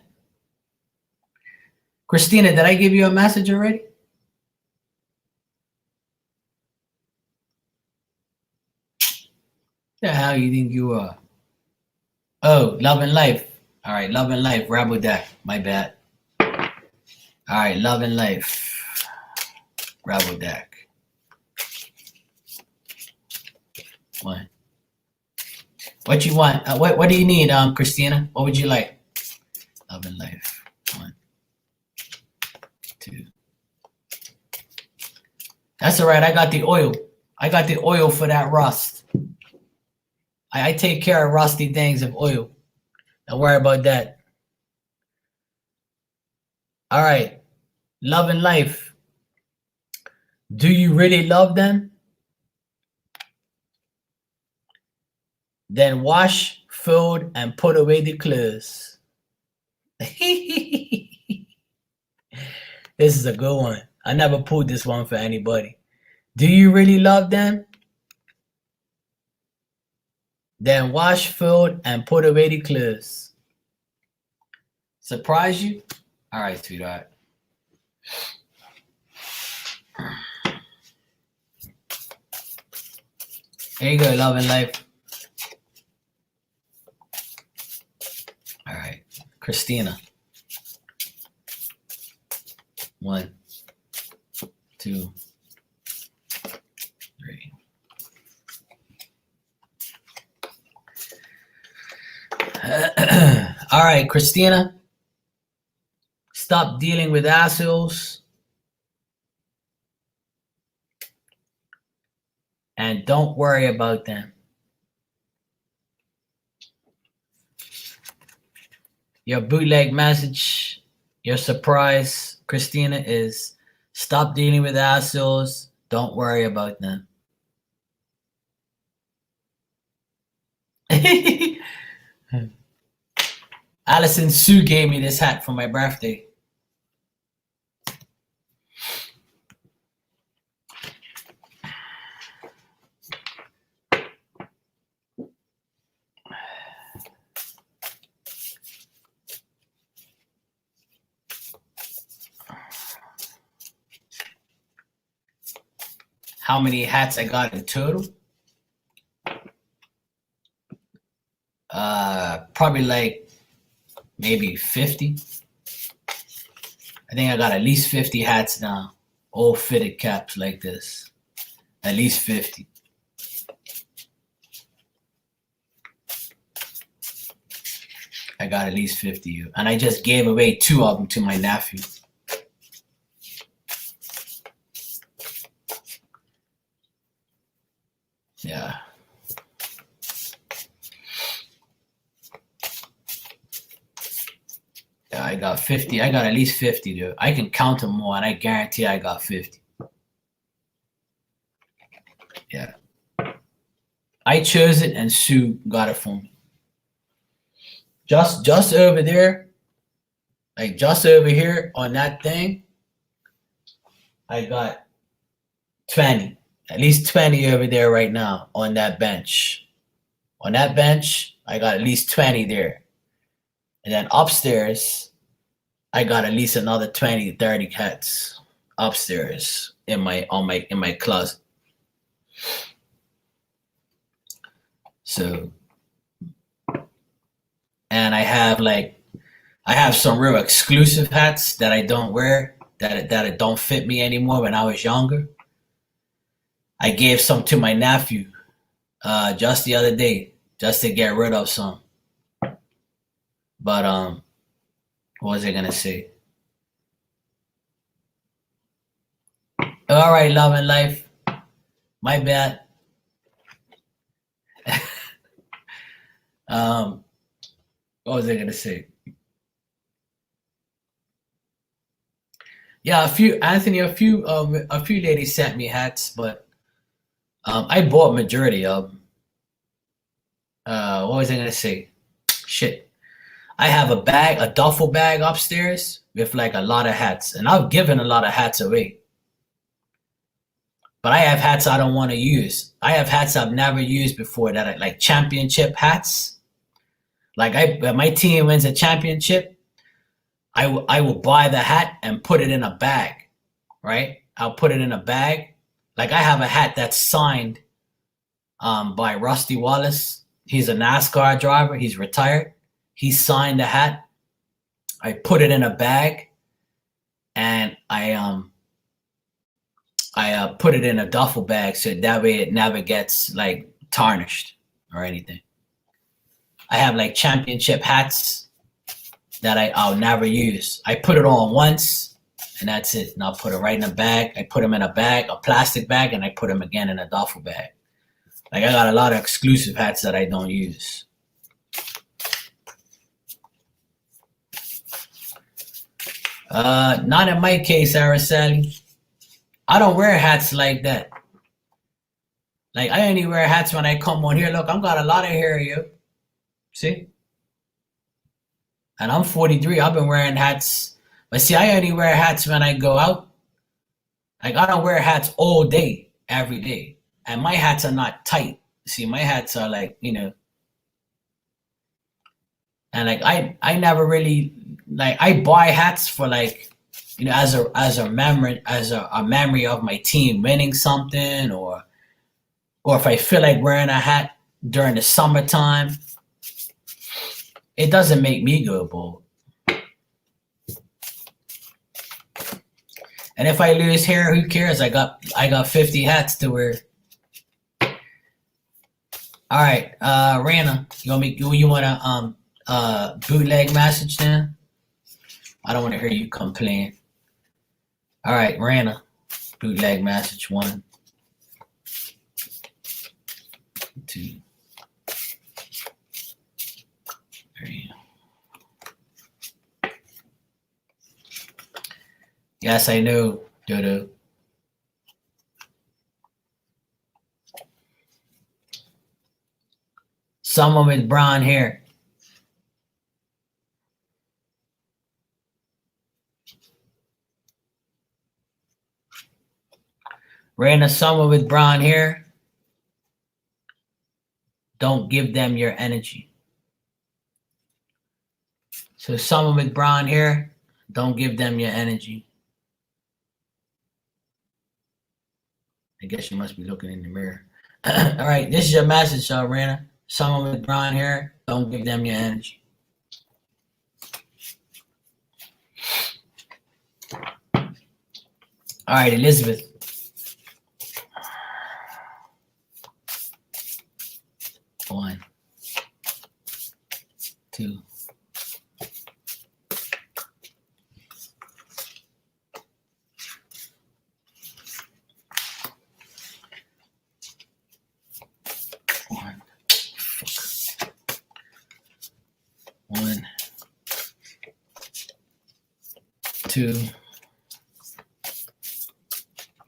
Christina, did I give you a message already? you think you are? Oh, Love and Life. All right, Love and Life. Rabodak. My bad. All right, Love and Life. Rabodak. One. What you want? What do you need, Christina? What would you like? Love and Life. 1, 2. That's all right. I got the oil. I got the oil for that rust. I take care of rusty things of oil. Don't worry about that. All right. Love and Life. Do you really love them? Then wash, fold, and put away the clothes. This is a good one. I never pulled this one for anybody. Do you really love them? Then wash, fold, and put away the clothes. Surprise you? All right, sweetheart. Here you go, Love and Life. All right, Christina. 1, 2, 3. All right, Christina. Stop dealing with assholes. And don't worry about them. Your bootleg message, your surprise, Christina, is stop dealing with assholes. Don't worry about them. Allison Sue gave me this hat for my birthday. How many hats I got in total? Probably like maybe 50. I think I got at least 50 hats now. All fitted caps like this. At least 50. I got at least 50. And I just gave away 2 of them to my nephew. Yeah. Yeah, I got 50. I got at least 50, dude. I can count them more, and I guarantee I got 50. Yeah. I chose it, and Sue got it for me. Just over there, like just over here on that thing, I got 20. At least 20 over there right now on that bench. On that bench, I got at least 20 there. And then upstairs, I got at least another 20, 30 hats upstairs in my closet. So, and I have some real exclusive hats that I don't wear, that it don't fit me anymore when I was younger. I gave some to my nephew just the other day, just to get rid of some. But what was I gonna say? All right, Love and Life. My bad. What was I gonna say? Yeah, a few ladies sent me hats, but I bought majority of them. What was I gonna say? Shit. I have a duffel bag upstairs with like a lot of hats, and I've given a lot of hats away. But I have hats I don't want to use. I have hats I've never used before that are like championship hats. Like when my team wins a championship, I will buy the hat and put it in a bag, right? I'll put it in a bag. Like I have a hat that's signed by Rusty Wallace. He's a NASCAR driver. He's retired. He signed the hat. I put it in a bag, and I put it in a duffel bag so that way it never gets like tarnished or anything. I have like championship hats that I'll never use. I put it on once and that's it. And I'll put it right in a bag. I put them in a bag, a plastic bag, and I put them again in a duffel bag. Like I got a lot of exclusive hats that I don't use. Not in my case, Araceli. I don't wear hats like that. Like I only wear hats when I come on here. Look, I've got a lot of hair, yo. See? And I'm 43. I've been wearing hats. But see, I only wear hats when I go out. Like I don't wear hats all day, every day. And my hats are not tight. See, my hats are like, you know. And like I never really like I buy hats for like, you know, as a memory of my team winning something, or if I feel like wearing a hat during the summertime. It doesn't make me go bald. And if I lose hair, who cares? I got 50 hats to wear. All right, Rana, you want a bootleg message now? I don't want to hear you complain. All right, Rana, bootleg message 1, 2, 3. Yes, I know, Dodo. Someone with brown hair. Rana, someone with brown hair. Don't give them your energy. So someone with brown hair, don't give them your energy. I guess you must be looking in the mirror. All right, this is your message, Rana. Someone with brown hair, don't give them your energy. All right, Elizabeth. One, 2. One, 2,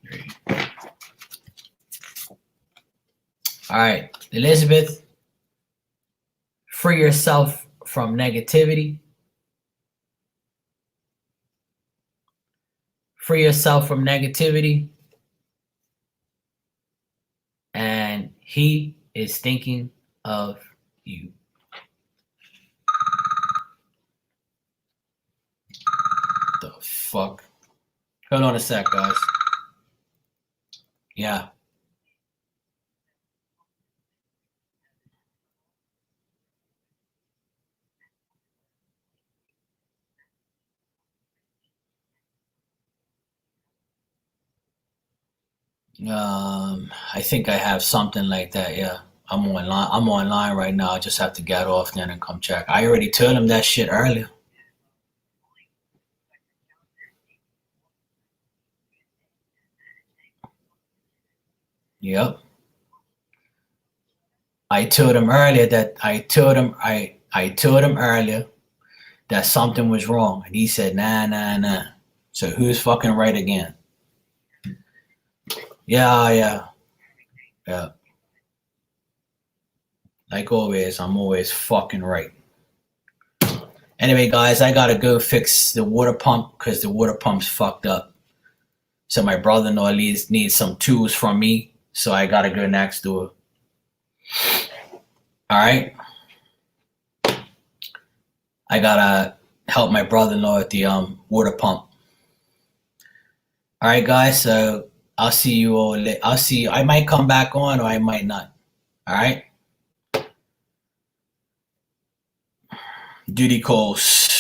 3. All right, Elizabeth, free yourself from negativity. Free yourself from negativity. And he is thinking of you. The fuck? Hold on a sec, guys. Yeah. I think I have something like that. Yeah, I'm online. I'm online right now. I just have to get off then and come check. I already told him that shit earlier. Yep. I told him earlier that I told him earlier that something was wrong, and he said nah. So who's fucking right again? Yeah. Like always, I'm always fucking right. Anyway, guys, I gotta go fix the water pump because the water pump's fucked up. So my brother-in-law needs some tools from me, so I gotta go next door. All right. I gotta help my brother-in-law at the water pump. All right, guys. So I'll see you all. I might come back on, or I might not. All right. duty calls.